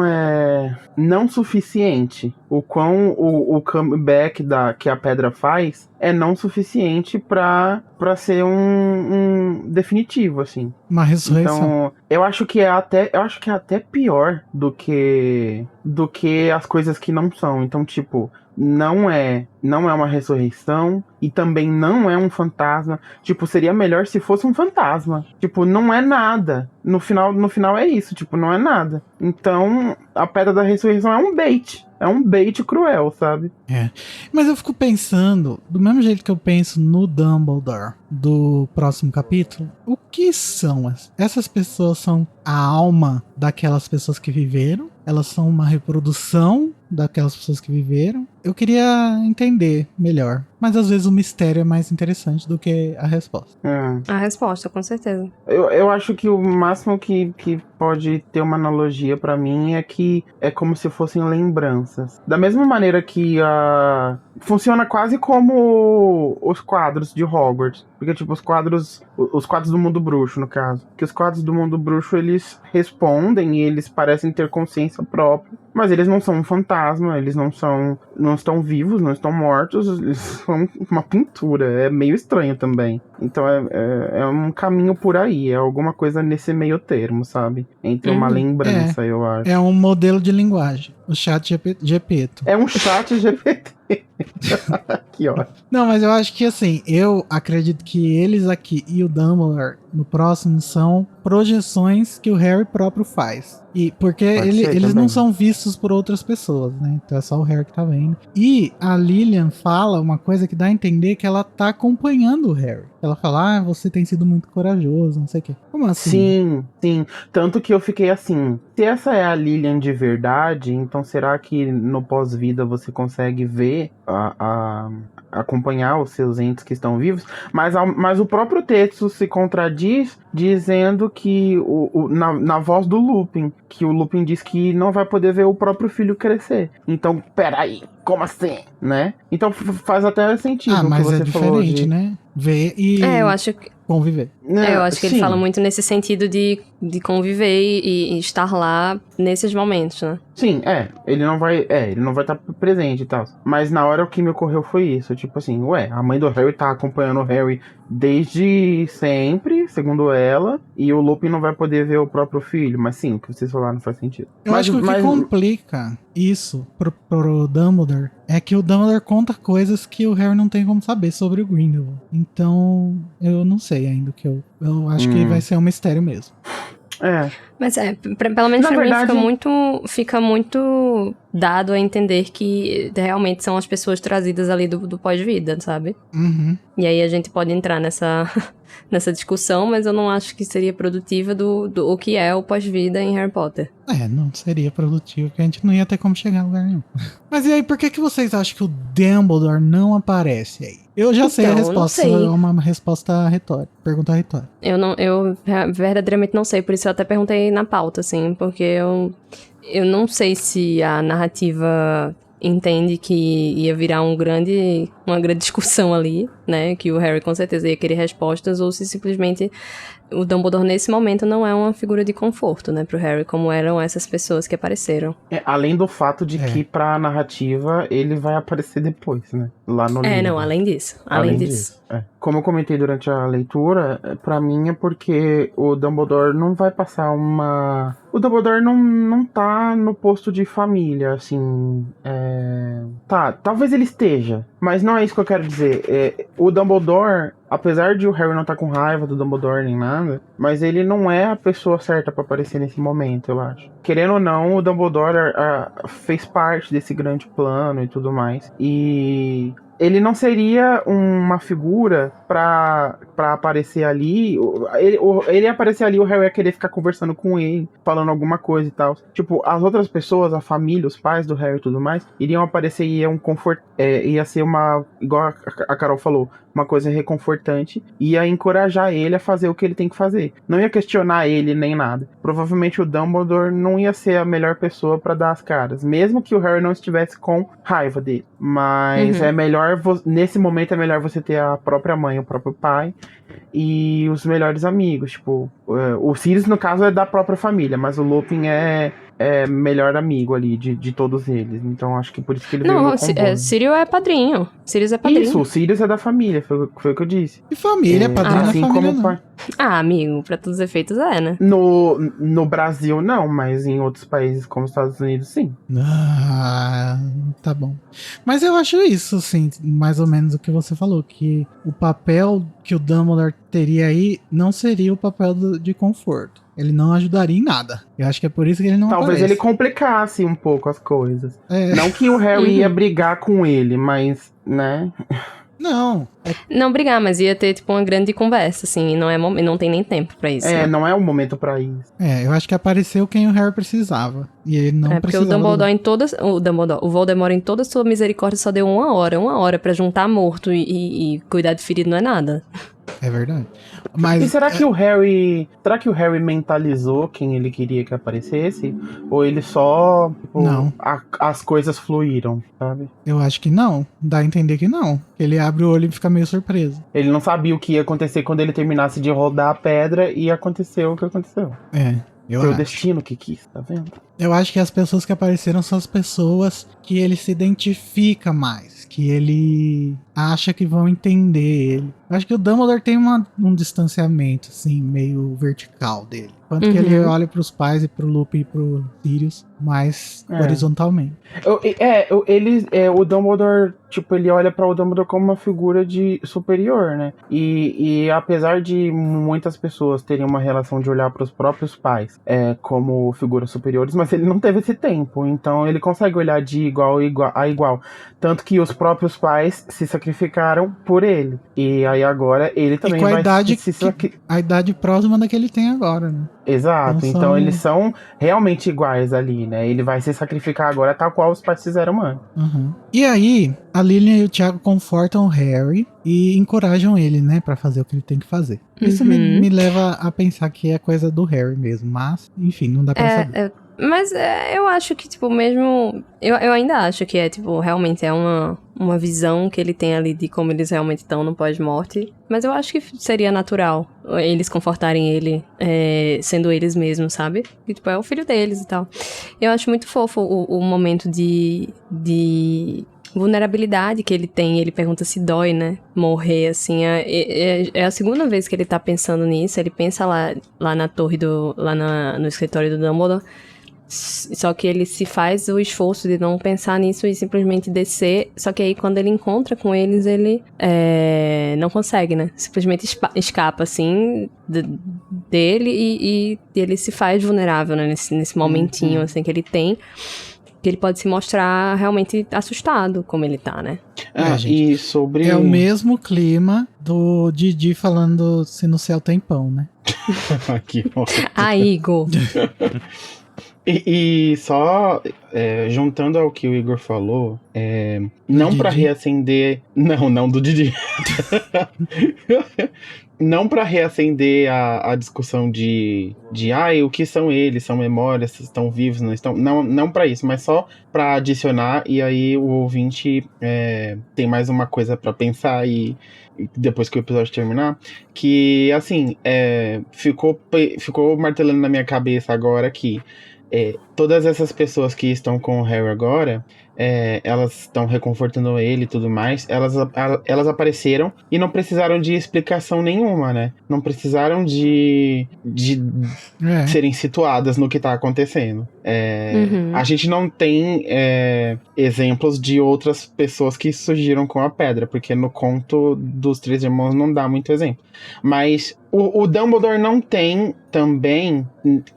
é não suficiente, o quão o comeback que a pedra faz é não suficiente pra ser um definitivo, assim. Uma ressurreição. Então, eu acho que é até pior do que as coisas que não são. Então, tipo, não é uma ressurreição e também não é um fantasma. Tipo, seria melhor se fosse um fantasma. Tipo, não é nada. No final é isso, tipo, não é nada. Então, a pedra da ressurreição é um bait. É um bait cruel, sabe? Mas eu fico pensando, do mesmo jeito que eu penso no Dumbledore do próximo capítulo, o que são? Essas pessoas são a alma daquelas pessoas que viveram? Elas são uma reprodução daquelas pessoas que viveram? Eu queria entender melhor. Mas às vezes o mistério é mais interessante do que a resposta. A resposta, com certeza. Eu acho que o máximo que pode ter uma analogia pra mim é que é como se fossem lembranças. Da mesma maneira que funciona quase como os quadros de Hogwarts. Porque, tipo, os quadros do mundo bruxo, no caso. Que os quadros do mundo bruxo, eles respondem e eles parecem ter consciência própria. Mas eles não são um fantasma, eles não estão vivos, não estão mortos, eles são uma pintura. É meio estranho também. Então é um caminho por aí, é alguma coisa nesse meio termo, sabe? Entre uma lembrança, eu acho. É um modelo de linguagem, o chat Gepeto. É um chat GPT. Que ótimo. Não, mas eu acho que assim, eu acredito que eles aqui e o Dumbledore no próximo são projeções que o Harry próprio faz. E porque eles não são vistos por outras pessoas, né? Então é só o Harry que tá vendo. E a Lilian fala uma coisa que dá a entender que ela tá acompanhando o Harry. Ela fala, você tem sido muito corajoso, não sei o quê. Como assim? Sim. Tanto que eu fiquei assim, se essa é a Lilian de verdade, então será que no pós-vida você consegue ver, acompanhar os seus entes que estão vivos? Mas o próprio texto se contradiz dizendo que na voz do Lupin, que o Lupin diz que não vai poder ver o próprio filho crescer. Então, peraí, como assim? Né? Então faz até sentido o que mas você é falou diferente, né? Ver e eu acho que conviver. Eu acho que ele Sim. fala muito nesse sentido de conviver e estar lá nesses momentos, né? Sim, ele não vai estar presente e tal. Mas na hora o que me ocorreu foi isso, tipo assim, a mãe do Harry tá acompanhando o Harry desde sempre, segundo ela, e o Lupin não vai poder ver o próprio filho. Mas sim, o que vocês falaram faz sentido. Eu acho que o que complica isso pro Dumbledore é que o Dumbledore conta coisas que o Harry não tem como saber sobre o Grindelwald. Então, eu não sei ainda o que eu acho que vai ser um mistério mesmo. Mas pelo menos pra verdade, mim fica muito dado a entender que realmente são as pessoas trazidas ali do pós-vida, sabe? Uhum. E aí a gente pode entrar nessa discussão, mas eu não acho que seria produtiva do o que é o pós-vida em Harry Potter. Não seria produtivo, porque a gente não ia ter como chegar a lugar nenhum. Mas e aí, por que vocês acham que o Dumbledore não aparece aí? Eu já sei a resposta, é uma resposta retórica, pergunta retórica. Eu verdadeiramente não sei, por isso eu até perguntei na pauta, assim, porque eu não sei se a narrativa entende que ia virar uma grande discussão ali, né, que o Harry com certeza ia querer respostas, ou se simplesmente o Dumbledore nesse momento não é uma figura de conforto, né, pro Harry, como eram essas pessoas que apareceram. Além do fato de que pra narrativa ele vai aparecer depois, né, lá no livro. Não, além disso. Além disso. Como eu comentei durante a leitura, pra mim é porque o Dumbledore não vai passar uma... O Dumbledore não tá no posto de família, assim... Tá, talvez ele esteja, mas não é isso que eu quero dizer. O Dumbledore, apesar de o Harry não estar com raiva do Dumbledore nem nada, mas ele não é a pessoa certa pra aparecer nesse momento, eu acho. Querendo ou não, o Dumbledore fez parte desse grande plano e tudo mais. E... ele não seria uma figura pra aparecer ali. Ele ia aparecer ali, o Harry ia querer ficar conversando com ele, falando alguma coisa e tal. Tipo, as outras pessoas, a família, os pais do Harry e tudo mais, iriam aparecer e ia ser uma, igual a Carol falou, uma coisa reconfortante, ia encorajar ele a fazer o que ele tem que fazer. Não ia questionar ele nem nada. Provavelmente o Dumbledore não ia ser a melhor pessoa pra dar as caras, mesmo que o Harry não estivesse com raiva dele. Mas é melhor, nesse momento é melhor você ter a própria mãe, o próprio pai e os melhores amigos. Tipo, o Sirius no caso é da própria família, mas o Lupin é melhor amigo ali de todos eles. Então acho que por isso que ele veio no comboio. Sirius é padrinho. Sirius é padrinho. Isso, o Sirius é da família, foi o que eu disse. E família, padrinho assim da família como não. pai. Amigo, pra todos os efeitos né? No Brasil não, mas em outros países como os Estados Unidos sim. Tá bom. Mas eu acho isso, assim, mais ou menos o que você falou, que o papel que o Dumbledore teria aí não seria o papel de conforto. Ele não ajudaria em nada. Eu acho que é por isso que ele não Talvez aparece. ele complicasse um pouco as coisas. Não que o Harry ia brigar com ele, mas, né... Não. Não brigar, mas ia ter, tipo, uma grande conversa, assim, e não tem nem tempo pra isso. Né? Não é o momento pra isso. Eu acho que apareceu quem o Harry precisava. E ele não porque precisava. O Dumbledore, o Voldemort em toda a sua misericórdia só deu uma hora pra juntar morto e cuidar de ferido não é nada. É verdade. Mas, e será que o Harry mentalizou quem ele queria que aparecesse? Ou ele só... Tipo, não. As coisas fluíram, sabe? Eu acho que não. Dá a entender que não. Ele abre o olho e fica meio surpreso. Ele não sabia o que ia acontecer quando ele terminasse de rodar a pedra e aconteceu o que aconteceu. Foi o destino que quis, tá vendo? Eu acho que as pessoas que apareceram são as pessoas que ele se identifica mais, que ele acha que vão entender ele. Eu acho que o Dumbledore tem um distanciamento, assim, meio vertical dele. Quanto que ele olha pros pais e pro Lupin e pro Sirius mais horizontalmente. O Dumbledore, tipo, ele olha para o Dumbledore como uma figura de superior, né? E apesar de muitas pessoas terem uma relação de olhar para os próprios pais como figuras superiores, mas ele não teve esse tempo, então ele consegue olhar de igual a igual. Tanto que os próprios pais se sacrificaram por ele. E aí agora ele também vai a idade próxima da que ele tem agora, né? Exato, então eles são realmente iguais ali, né? Ele vai se sacrificar agora tal qual os pais fizeram antes. E aí, a Lilian e o Thiago confortam o Harry e encorajam ele, né, pra fazer o que ele tem que fazer. Isso me leva a pensar que é coisa do Harry mesmo, mas, enfim, não dá pra saber. Mas eu acho que, tipo, mesmo... Eu ainda acho que tipo, realmente é uma visão que ele tem ali de como eles realmente estão no pós-morte. Mas eu acho que seria natural eles confortarem ele sendo eles mesmos, sabe? E, tipo, é o filho deles e tal. Eu acho muito fofo o momento de vulnerabilidade que ele tem. Ele pergunta se dói, né? Morrer, assim. É a segunda vez que ele tá pensando nisso. Ele pensa lá na torre no escritório do Dumbledore. Só que ele se faz o esforço de não pensar nisso e simplesmente descer. Só que aí, quando ele encontra com eles, ele não consegue, né? Simplesmente escapa, assim, dele e ele se faz vulnerável, né? Nesse momentinho, assim, que ele tem. Que ele pode se mostrar realmente assustado como ele tá, né? E sobre... É o mesmo clima do Didi falando se no céu tem pão, né? Que ótimo. Igor. E só juntando ao que o Igor falou, não pra reacender... Não do Didi. Não pra reacender a discussão de o que são eles, são memórias, estão vivos, não estão... Não pra isso, mas só pra adicionar, e aí o ouvinte tem mais uma coisa pra pensar e depois que o episódio terminar, que, assim, ficou martelando na minha cabeça agora que todas essas pessoas que estão com o Harry agora, elas estão reconfortando ele e tudo mais, elas apareceram e não precisaram de explicação nenhuma, né? Não precisaram de serem situadas no que tá acontecendo. A gente não tem exemplos de outras pessoas que surgiram com a pedra, porque no conto dos Três Irmãos não dá muito exemplo. Mas o Dumbledore não tem também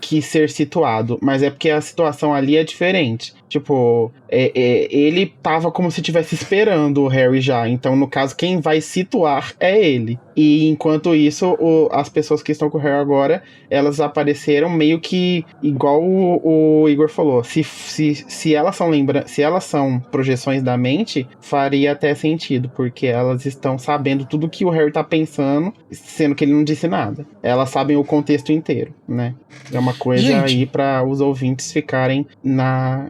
que ser situado, mas é porque a situação ali é diferente. Tipo, ele tava como se estivesse esperando o Harry já. Então, no caso, quem vai situar é ele. E enquanto isso, as pessoas que estão com o Harry agora, elas apareceram meio que igual o Igor falou. Se elas são projeções da mente, faria até sentido, porque elas estão sabendo tudo que o Harry tá pensando, sendo que ele não disse nada. Elas sabem o contexto inteiro, né? É uma coisa aí para os ouvintes ficarem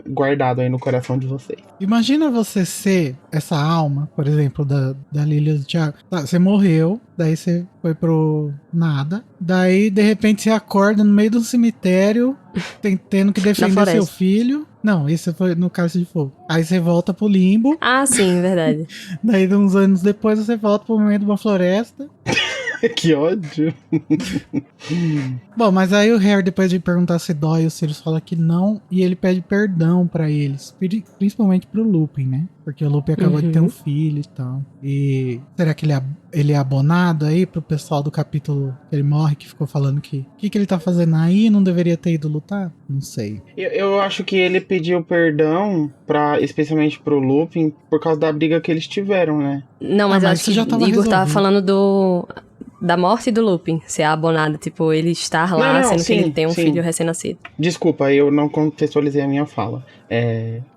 guardado aí no coração de vocês. Imagina você ser essa alma, por exemplo, da Lilia do Thiago. Tá, você morreu, daí você foi pro nada, daí de repente você acorda no meio de um cemitério, tendo que defender seu filho. Não, isso foi no Cálice de Fogo. Aí você volta pro limbo. Ah, sim, verdade. Daí, uns anos depois, você volta pro meio de uma floresta. Que ódio. Bom, mas aí o Harry, depois de perguntar se dói, o Sirius fala que não, e ele pede perdão pra eles, principalmente pro Lupin, né? Porque o Lupin acabou de ter um filho e tal. E será que ele é abonado aí pro pessoal do capítulo que ele morre, que ficou falando que o que ele tá fazendo aí? Não deveria ter ido lutar? Não sei. Eu acho que ele pediu perdão especialmente pro Lupin por causa da briga que eles tiveram, né? Não, mas acho que o Igor tava falando da morte do Lupin, ser abonado, tipo, ele estar lá, sendo que ele tem um filho recém-nascido. Desculpa, eu não contextualizei a minha fala.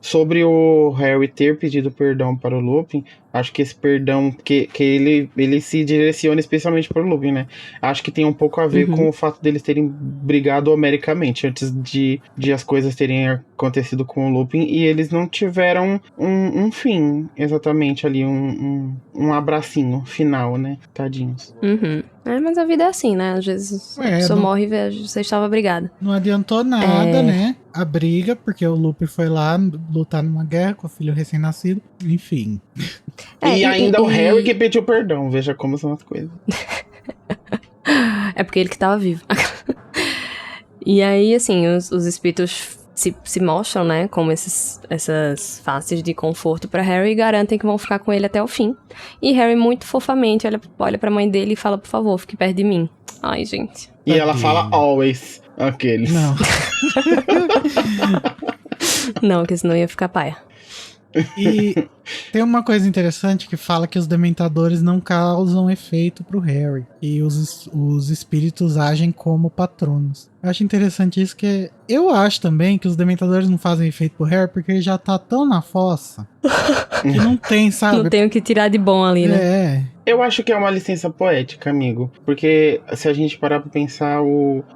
Sobre o Harry ter pedido perdão para o Lupin, acho que esse perdão, que ele se direciona especialmente para o Lupin, né? Acho que tem um pouco a ver com o fato deles terem brigado homericamente antes de as coisas terem acontecido com o Lupin, e eles não tiveram um fim exatamente ali, um abracinho final, né? Tadinhos. Mas a vida é assim, né? Às vezes a pessoa morre e você estava brigada. Não adiantou nada, né? A briga, porque o Lupin foi lá lutar numa guerra com o filho recém-nascido. Enfim. E ainda o Harry que pediu perdão. Veja como são as coisas. É porque ele que tava vivo. E aí, assim, os espíritos se mostram, né, como essas faces de conforto pra Harry e garantem que vão ficar com ele até o fim. E Harry, muito fofamente, olha pra mãe dele e fala, por favor, fique perto de mim. Ai, gente. E ela fala always. Aqueles. Não. Não, porque senão ia ficar paia. E Tem uma coisa interessante que fala que os dementadores não causam efeito pro Harry. E os espíritos agem como patronos. Eu acho interessante isso, que eu acho também que os dementadores não fazem efeito pro Harry porque ele já tá tão na fossa que não tem, sabe? Não tem o que tirar de bom ali, né? É. Eu acho que é uma licença poética, amigo. Porque se a gente parar pra pensar,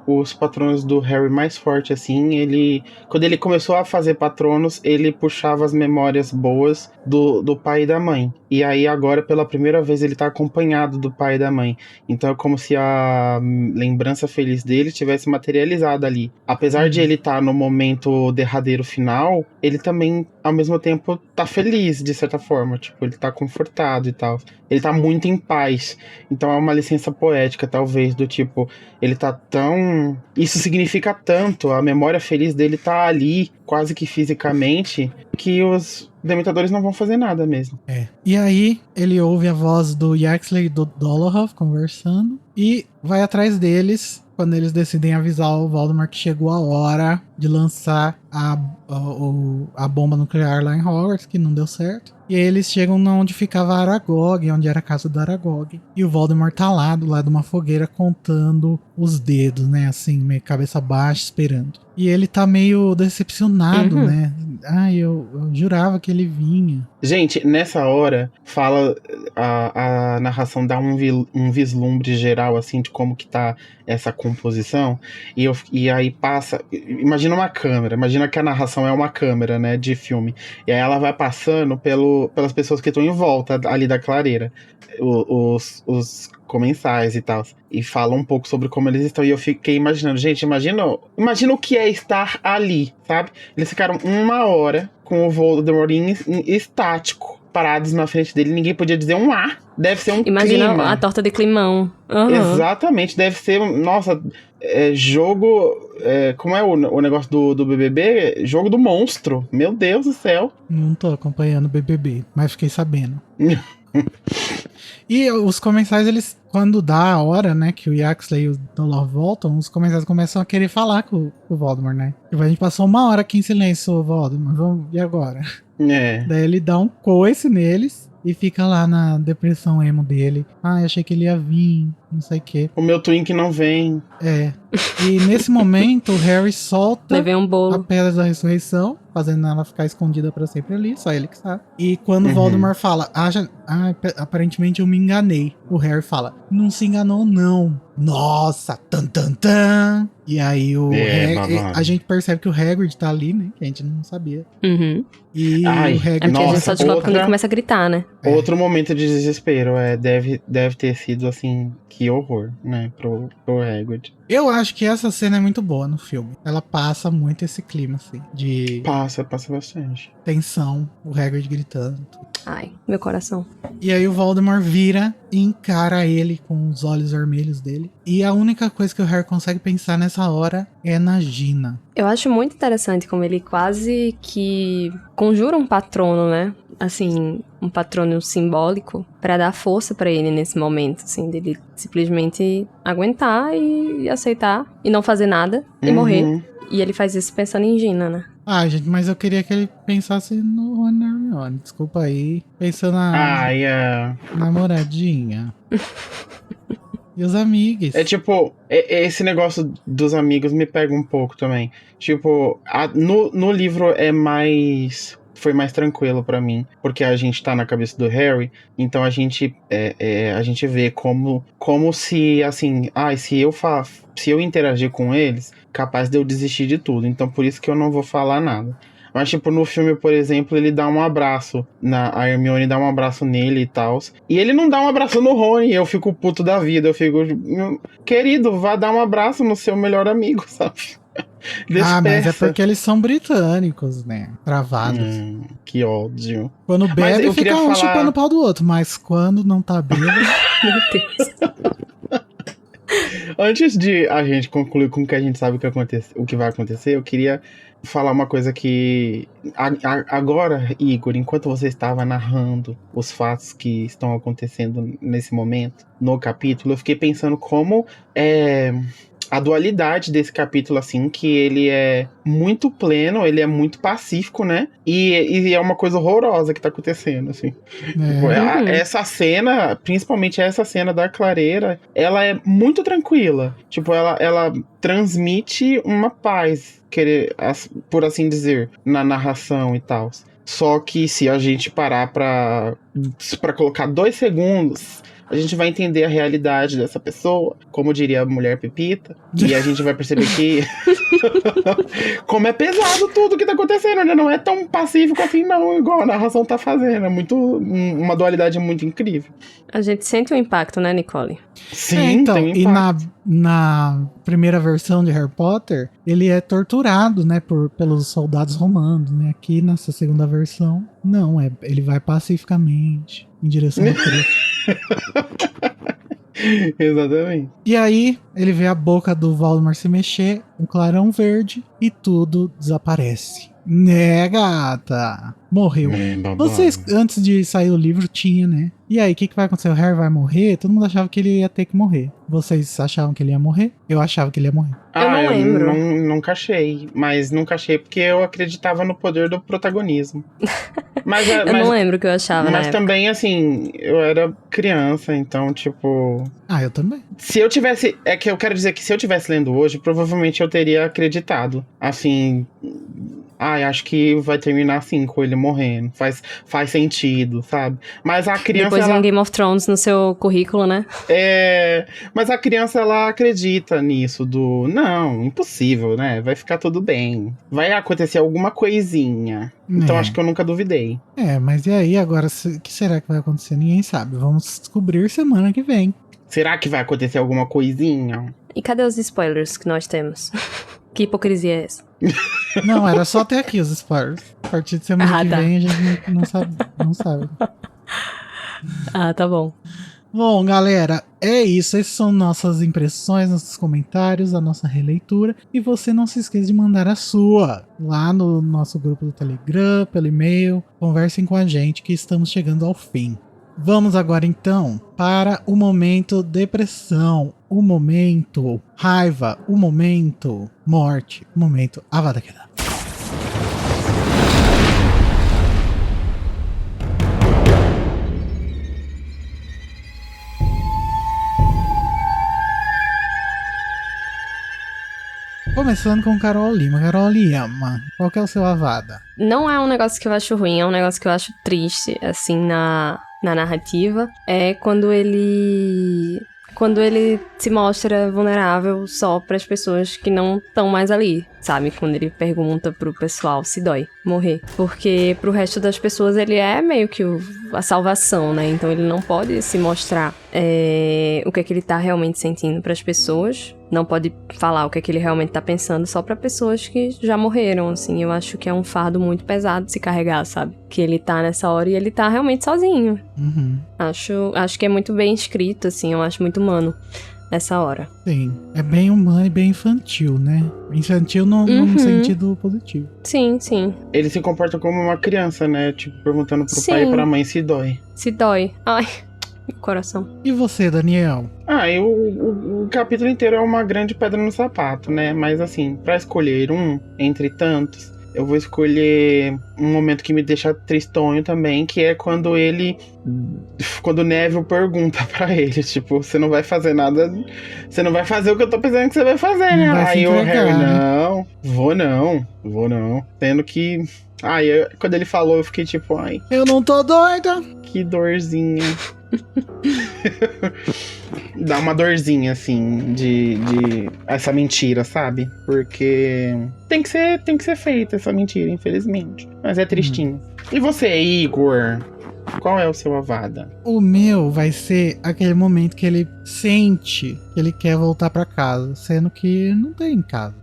os patronos do Harry mais forte, assim, quando ele começou a fazer patronos, ele puxava as memórias boas do pai e da mãe. E aí agora, pela primeira vez, ele tá acompanhado do pai e da mãe. Então é como se a lembrança feliz dele tivesse materializado ali. Apesar de ele estar no momento derradeiro final, ele também, ao mesmo tempo, tá feliz, de certa forma. Tipo, ele tá confortado e tal. Ele tá muito em paz. Então é uma licença poética, talvez, do tipo, ele tá tão... Isso significa tanto, a memória feliz dele tá ali, quase que fisicamente, que os dementadores não vão fazer nada mesmo. É. E aí, ele ouve a voz do Yaxley e do Dolohov conversando e vai atrás deles quando eles decidem avisar o Voldemort que chegou a hora de lançar a bomba nuclear lá em Hogwarts, que não deu certo. E aí eles chegam onde ficava Aragog, onde era a casa do Aragog. E o Voldemort tá lá, do lado de uma fogueira, contando os dedos, né? Assim, meio cabeça baixa, esperando. E ele tá meio decepcionado, né? Eu jurava que ele vinha. Gente, nessa hora, fala a narração dá um vislumbre geral, assim, de como que tá essa composição. E aí passa... Imagina uma câmera. Imagina que a narração é uma câmera, né, de filme. E aí ela vai passando pelas pessoas que estão em volta ali da clareira. Os comensais e tal. E fala um pouco sobre como eles estão. E eu fiquei imaginando, gente, imagina o que é estar ali, sabe? Eles ficaram 1 hora com o Voldemort estático, parados na frente dele. Ninguém podia dizer um A. Deve ser um Imagina clima. a torta de climão. Uhum. Exatamente, deve ser, nossa, jogo, como é o negócio do BBB? Jogo do monstro, meu Deus do céu. Não tô acompanhando o BBB, mas fiquei sabendo. E os comensais, eles, quando dá a hora, né, que o Yaxley e o Dolor voltam, os comensais começam a querer falar com o Voldemort, né? Tipo, a gente passou 1 hora aqui em silêncio, Voldemort, e agora? Daí ele dá um coice neles e fica lá na depressão emo dele. Eu achei que ele ia vir, não sei o quê. O meu Twink não vem. E nesse momento, o Harry solta Levei um a bolo. Pedra da Ressurreição, fazendo ela ficar escondida pra sempre ali, só ele que sabe. E quando o Voldemort fala, aparentemente eu me enganei, o Harry fala, não se enganou não. Nossa, tan tan tan. E aí a gente percebe que o Hagrid tá ali, né, que a gente não sabia. Uhum. E o Hagrid... É porque a gente só descobre quando ele começa a gritar, né? Outro momento de desespero, deve ter sido assim, que horror, né, pro Hagrid. Eu acho que essa cena é muito boa no filme. Ela passa muito esse clima, assim, de Passa bastante. tensão, o Hagrid gritando. Ai, meu coração. E aí o Voldemort vira e encara ele com os olhos vermelhos dele. E a única coisa que o Harry consegue pensar nessa hora é na Gina. Eu acho muito interessante como ele quase que conjura um patrono, né? Assim, um patrono simbólico pra dar força pra ele nesse momento, assim, dele simplesmente aguentar e aceitar e não fazer nada e morrer. E ele faz isso pensando em Gina, né? Gente, mas eu queria que ele pensasse no Rony e Hermione. Desculpa aí. Pensando na namoradinha. E os amigos. É tipo, esse negócio dos amigos me pega um pouco também. Tipo, no livro foi mais tranquilo pra mim, porque a gente tá na cabeça do Harry, então a gente vê como se, assim, se eu interagir com eles, capaz de eu desistir de tudo, então por isso que eu não vou falar nada. Mas, tipo, no filme, por exemplo, ele dá um abraço, a Hermione dá um abraço nele e tal, e ele não dá um abraço no Rony, eu fico puto da vida, eu fico, querido, vá dar um abraço no seu melhor amigo, sabe? Mas é porque eles são britânicos, né? Travados. Que ódio. Quando bebe, fica um chupando o pau do outro, mas quando não tá bêbado... Meu Deus. Antes de a gente concluir com o que a gente sabe o que vai acontecer, eu queria falar uma coisa que... Agora, Igor, enquanto você estava narrando os fatos que estão acontecendo nesse momento, no capítulo, eu fiquei pensando como a dualidade desse capítulo, assim, que ele é muito pleno, ele é muito pacífico, né? E é uma coisa horrorosa que tá acontecendo, assim. Essa cena, principalmente essa cena da clareira, ela é muito tranquila. Tipo, ela transmite uma paz, por assim dizer, na narração e tal. Só que se a gente parar pra colocar 2 segundos, a gente vai entender a realidade dessa pessoa, como diria a mulher Pepita, e a gente vai perceber que como é pesado tudo que tá acontecendo, né? Não é tão pacífico assim, não, igual a narração tá fazendo. É uma dualidade muito incrível. A gente sente o impacto, né, Nicole? Sim, então, tem um e impacto. na primeira versão de Harry Potter, ele é torturado, né, pelos soldados romanos, né? Aqui nessa segunda versão, não, ele vai pacificamente em direção ao preto. Exatamente. E aí, ele vê a boca do Voldemort se mexer, um clarão verde, e tudo desaparece. Né, gata? Morreu. Vocês, antes de sair o livro, tinha, né? E aí, o que vai acontecer? O Harry vai morrer? Todo mundo achava que ele ia ter que morrer. Vocês achavam que ele ia morrer? Eu achava que ele ia morrer. Eu não lembro. Nunca achei. Mas nunca achei porque eu acreditava no poder do protagonismo. Eu não lembro o que eu achava, Mas também, assim, eu era criança, então, tipo... Ah, eu também. Se eu tivesse... É que eu quero dizer que se eu tivesse lendo hoje, provavelmente eu teria acreditado. Assim... acho que vai terminar assim, com ele morrendo. Faz sentido, sabe? Mas a criança... Depois um Game of Thrones no seu currículo, né? Mas a criança, ela acredita nisso Não, impossível, né? Vai ficar tudo bem. Vai acontecer alguma coisinha. Então acho que eu nunca duvidei. Mas e aí, agora, o que será que vai acontecer? Ninguém sabe. Vamos descobrir semana que vem. Será que vai acontecer alguma coisinha? E cadê os spoilers que nós temos? Que hipocrisia é essa? Não, era só até aqui os spoilers. A partir de semana que vem a gente não sabe. Ah, tá bom. Bom, galera, é isso. Essas são nossas impressões, nossos comentários, a nossa releitura. E você não se esqueça de mandar a sua lá no nosso grupo do Telegram, pelo e-mail. Conversem com a gente que estamos chegando ao fim. Vamos agora então para o momento depressão, o momento raiva, o momento morte, o momento Avada Kedavra. Começando com Carol Lima. Carol Lima, qual que é o seu Avada? Não é um negócio que eu acho ruim, é um negócio que eu acho triste, assim, na narrativa. É quando ele se mostra vulnerável só para as pessoas que não estão mais ali, sabe? Quando ele pergunta pro pessoal se dói morrer. Porque pro resto das pessoas ele é meio que a salvação, né? Então ele não pode se mostrar o que é que ele tá realmente sentindo pras pessoas. Não pode falar o que é que ele realmente tá pensando só pra pessoas que já morreram, assim. Eu acho que é um fardo muito pesado de se carregar, sabe? Que ele tá nessa hora e ele tá realmente sozinho. Uhum. Acho que é muito bem escrito, assim. Eu acho muito humano nessa hora. Sim, é bem humano e bem infantil, né? Infantil num sentido positivo. Sim, sim. Ele se comporta como uma criança, né? Tipo, perguntando pro pai e pra mãe se dói. Se dói. Ai, meu coração. E você, Daniel? O capítulo inteiro é uma grande pedra no sapato, né? Mas assim, pra escolher um entre tantos, eu vou escolher um momento que me deixa tristonho também, que é quando o Neville pergunta pra ele, tipo, você não vai fazer nada, você não vai fazer o que eu tô pensando que você vai fazer, né? Aí o Harry, não, vou não. Tendo que... quando ele falou, eu fiquei tipo, eu não tô doida. Que dorzinha. Dá uma dorzinha, assim, de essa mentira, sabe? Porque tem que ser feita essa mentira, infelizmente. Mas é tristinho. E você, Igor? Qual é o seu Avada? O meu vai ser aquele momento que ele sente que ele quer voltar pra casa, sendo que não tem casa.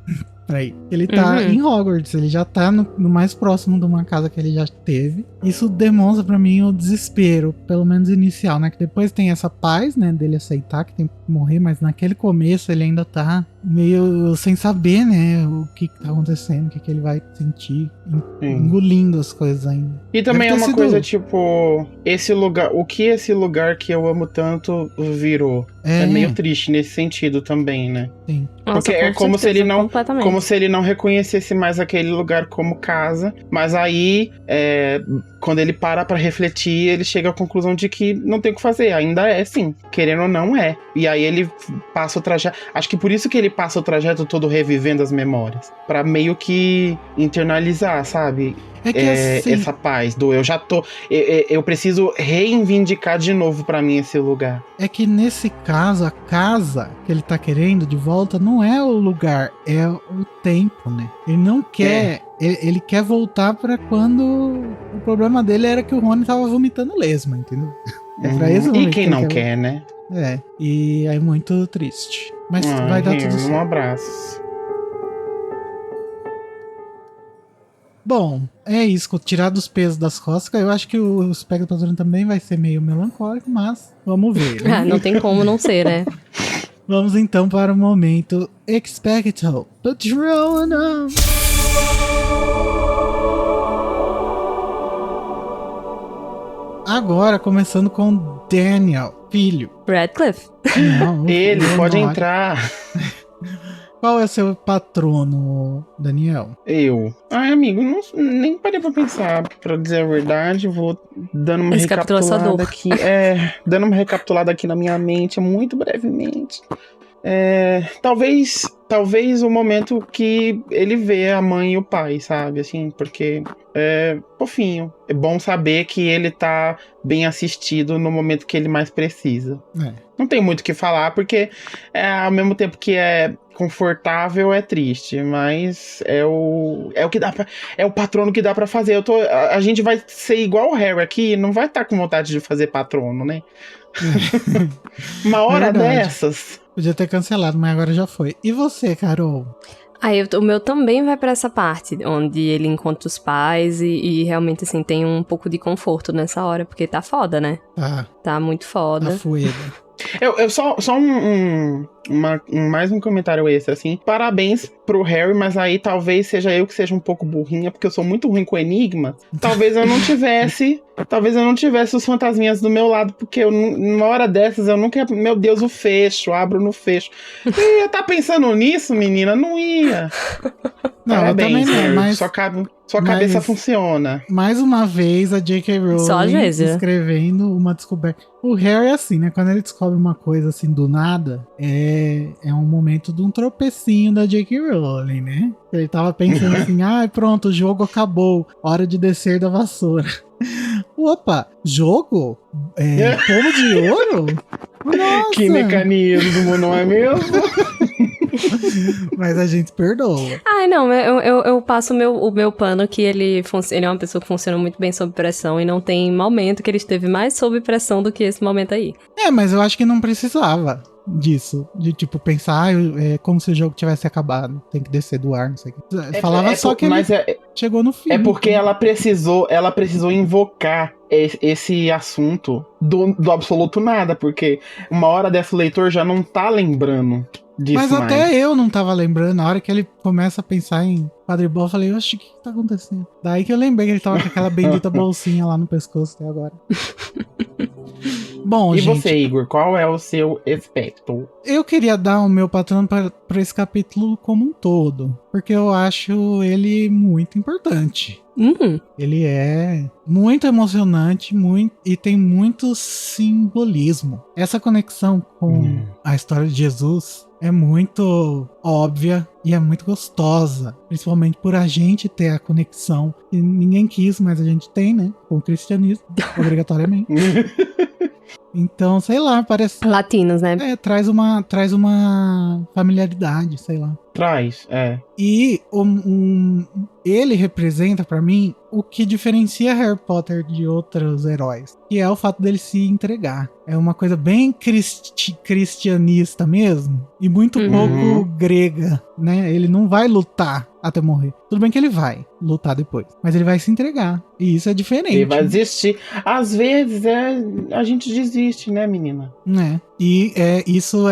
Aí, ele tá em Hogwarts, ele já tá no mais próximo de uma casa que ele já teve. isso demonstra pra mim o desespero, pelo menos inicial, né? Que depois tem essa paz, né? Dele aceitar que tem que morrer, mas naquele começo ele ainda tá meio sem saber, né? O que tá acontecendo, o que ele vai sentir, engolindo as coisas ainda. E também é uma coisa tipo, esse lugar, o que esse lugar que eu amo tanto virou. É meio triste nesse sentido também, né? Sim. Porque Nossa, é como se ele não, completamente. como se ele não reconhecesse mais aquele lugar como casa, mas aí quando ele para pra refletir, ele chega à conclusão de que não tem o que fazer, ainda é sim, querendo ou não é. E aí ele passa o trajeto, acho que por isso que ele passa o trajeto todo revivendo as memórias, pra meio que internalizar, sabe? É que assim, Essa paz do eu já tô, eu preciso reivindicar de novo pra mim esse lugar. é que nesse caso, a casa que ele tá querendo de volta não é o lugar, é o tempo, né? Ele não quer, ele quer voltar pra quando o problema dele era que o Rony tava vomitando lesma, entendeu? É pra esse E momento quem que ele não quer, né? E é muito triste. Mas vai dar tudo certo. Um abraço. Bom, é isso. Tirar dos pesos das costas, eu acho que o Spectre Patrulha também vai ser meio melancólico, mas vamos ver. Né? Não tem como não ser, né? Vamos então para o momento Expecto Patronum. Agora, começando com Daniel, filho. Radcliffe. Não, Ele pode Nori. entrar. Qual é o seu patrono, Daniel? Eu. Ai, amigo, nem parei pra pensar. Pra dizer a verdade, vou dando uma recapitulada aqui. Dando uma recapitulada aqui na minha mente, muito brevemente. Talvez o momento que ele vê a mãe e o pai, sabe? Assim, porque é fofinho. É bom saber que ele tá bem assistido no momento que ele mais precisa. Não tem muito o que falar, porque ao mesmo tempo que é confortável, é triste, mas é o que dá pra, é o patrono que dá pra fazer. A gente vai ser igual o Harry aqui, não vai estar com vontade de fazer patrono, né? Uma hora dessas. Podia ter cancelado, mas agora já foi. E você, Carol? O meu também vai pra essa parte, onde ele encontra os pais e realmente, assim, tem um pouco de conforto nessa hora, porque tá foda, né? Tá muito foda. Tá fueda. Eu só mais um comentário extra, assim. Parabéns pro Harry, mas aí talvez seja eu que seja um pouco burrinha, porque eu sou muito ruim com enigma. Talvez eu não tivesse os fantasminhas do meu lado, porque numa hora dessas eu nunca, meu Deus, o fecho, abro no fecho. Eu ia tá pensando nisso, menina? Não ia. Não, parabéns, eu também não, Harry. mas... Sua cabeça funciona. Mais uma vez, a J.K. Rowling escrevendo uma descoberta. O Harry é assim, né? Quando ele descobre uma coisa assim do nada, é um momento de um tropecinho da J.K. Rowling, né? Ele tava pensando assim, pronto, o jogo acabou, hora de descer da vassoura. Opa, jogo? Pomo de ouro? Nossa! Que mecanismo, não é mesmo? Mas a gente perdoa. Não, eu passo o meu pano que ele é uma pessoa que funciona muito bem sob pressão e não tem momento que ele esteve mais sob pressão do que esse momento aí. Mas eu acho que não precisava disso. De tipo, pensar, como se o jogo tivesse acabado. Tem que descer do ar, não sei o que. Falava só que ele chegou no fim. É porque ela precisou invocar esse assunto do absoluto nada, porque uma hora dessa o leitor já não tá lembrando disso. Mas até eu não tava lembrando. Na hora que ele começa a pensar em quadribol, eu falei, oxe, o que tá acontecendo? Daí que eu lembrei que ele tava com aquela bendita bolsinha lá no pescoço até agora. Bom, e gente, você, Igor, qual é o seu aspecto? Eu queria dar o meu patrono para esse capítulo como um todo, porque eu acho ele muito importante. Ele é muito emocionante, e tem muito simbolismo. Essa conexão com a história de Jesus é muito óbvia e é muito gostosa, principalmente por a gente ter a conexão que ninguém quis, mas a gente tem, né, com o cristianismo, obrigatoriamente. Então, sei lá, parece... Latinos, né? Traz uma familiaridade, sei lá. Traz, é. E ele representa pra mim o que diferencia Harry Potter de outros heróis, que é o fato dele se entregar. É uma coisa bem cristianista mesmo, e muito pouco grega, né? Ele não vai lutar até morrer. Tudo bem que ele vai lutar depois, mas ele vai se entregar. E isso é diferente. Ele vai desistir. Às vezes a gente desiste, né, menina? E isso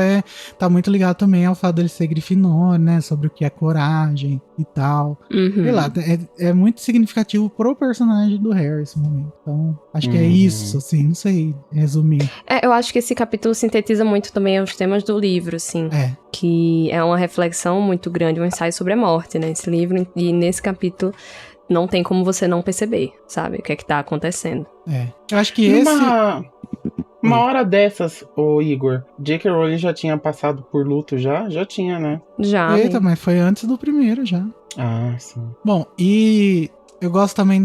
tá muito ligado também ao fato dele ser Grifinória, né? Sobre o que é coragem e tal. Sei lá, é muito significativo pro personagem do Harry esse momento. Então, acho que é isso, assim, não sei resumir. Eu acho que esse capítulo sintetiza muito também os temas do livro, assim. Que é uma reflexão muito grande, um ensaio sobre a morte, né? Esse livro, e nesse capítulo não tem como você não perceber, sabe? O que é que tá acontecendo. Eu acho que esse... Uma hora dessas, ô Igor, J.K. Rowling já tinha passado por luto já? Já tinha, né? Já. Eita, mas foi antes do primeiro já. Ah, sim. Bom, e eu gosto também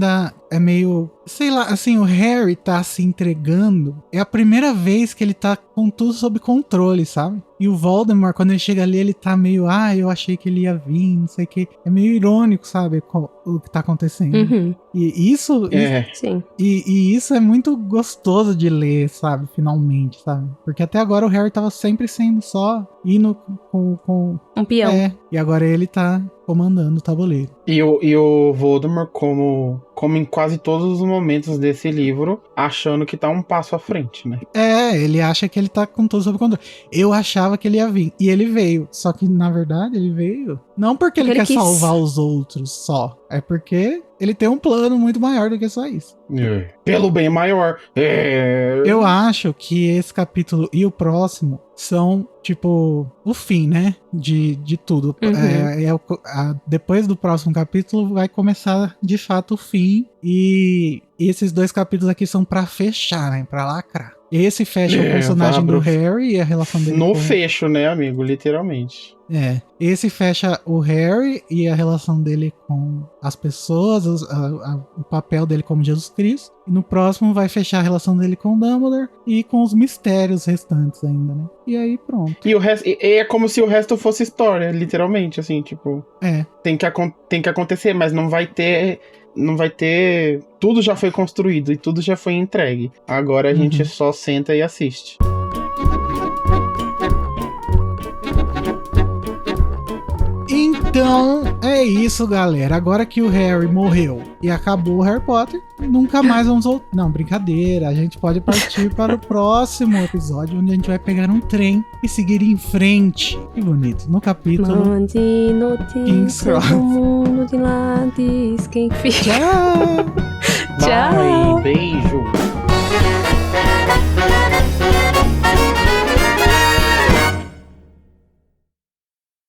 é meio... Sei lá, assim, o Harry tá se entregando. É a primeira vez que ele tá com tudo sob controle, sabe? E o Voldemort, quando ele chega ali, ele tá meio... eu achei que ele ia vir, não sei o que. É meio irônico, sabe? O que tá acontecendo. E isso... Sim. E isso é muito gostoso de ler, sabe? Finalmente, sabe? Porque até agora o Harry tava sempre sendo só indo com um peão. E agora ele tá comandando o tabuleiro. E o Voldemort, como em quase todos os momentos desse livro, achando que tá um passo à frente, né? Ele acha que ele tá com tudo sob controle. Eu achava que ele ia vir. E ele veio. Só que, na verdade, ele veio não porque ele quer salvar os outros só. É porque ele tem um plano muito maior do que só isso. Pelo bem maior. Eu acho que esse capítulo e o próximo são, tipo, o fim, né? De tudo. Depois do próximo capítulo vai começar, de fato, o fim. E esses dois capítulos aqui são pra fechar, né? Pra lacrar. Esse fecha o personagem do Harry e a relação dele no fecho, né, amigo? Literalmente. Esse fecha o Harry e a relação dele com as pessoas, o papel dele como Jesus Cristo. E no próximo vai fechar a relação dele com o Dumbledore e com os mistérios restantes ainda, né? E aí pronto. E o resto é como se o resto fosse história, literalmente, assim, tipo... Tem que acontecer, mas não vai ter... Tudo já foi construído e tudo já foi entregue. Agora a gente só senta e assiste. Então é isso, galera. Agora que o Harry morreu e acabou o Harry Potter, nunca mais vamos voltar. Não, brincadeira. A gente pode partir para o próximo episódio, onde a gente vai pegar um trem e seguir em frente. Que bonito. No capítulo Mande notícias do mundo de lá, diz quem fica. Tchau. Tchau. Beijo.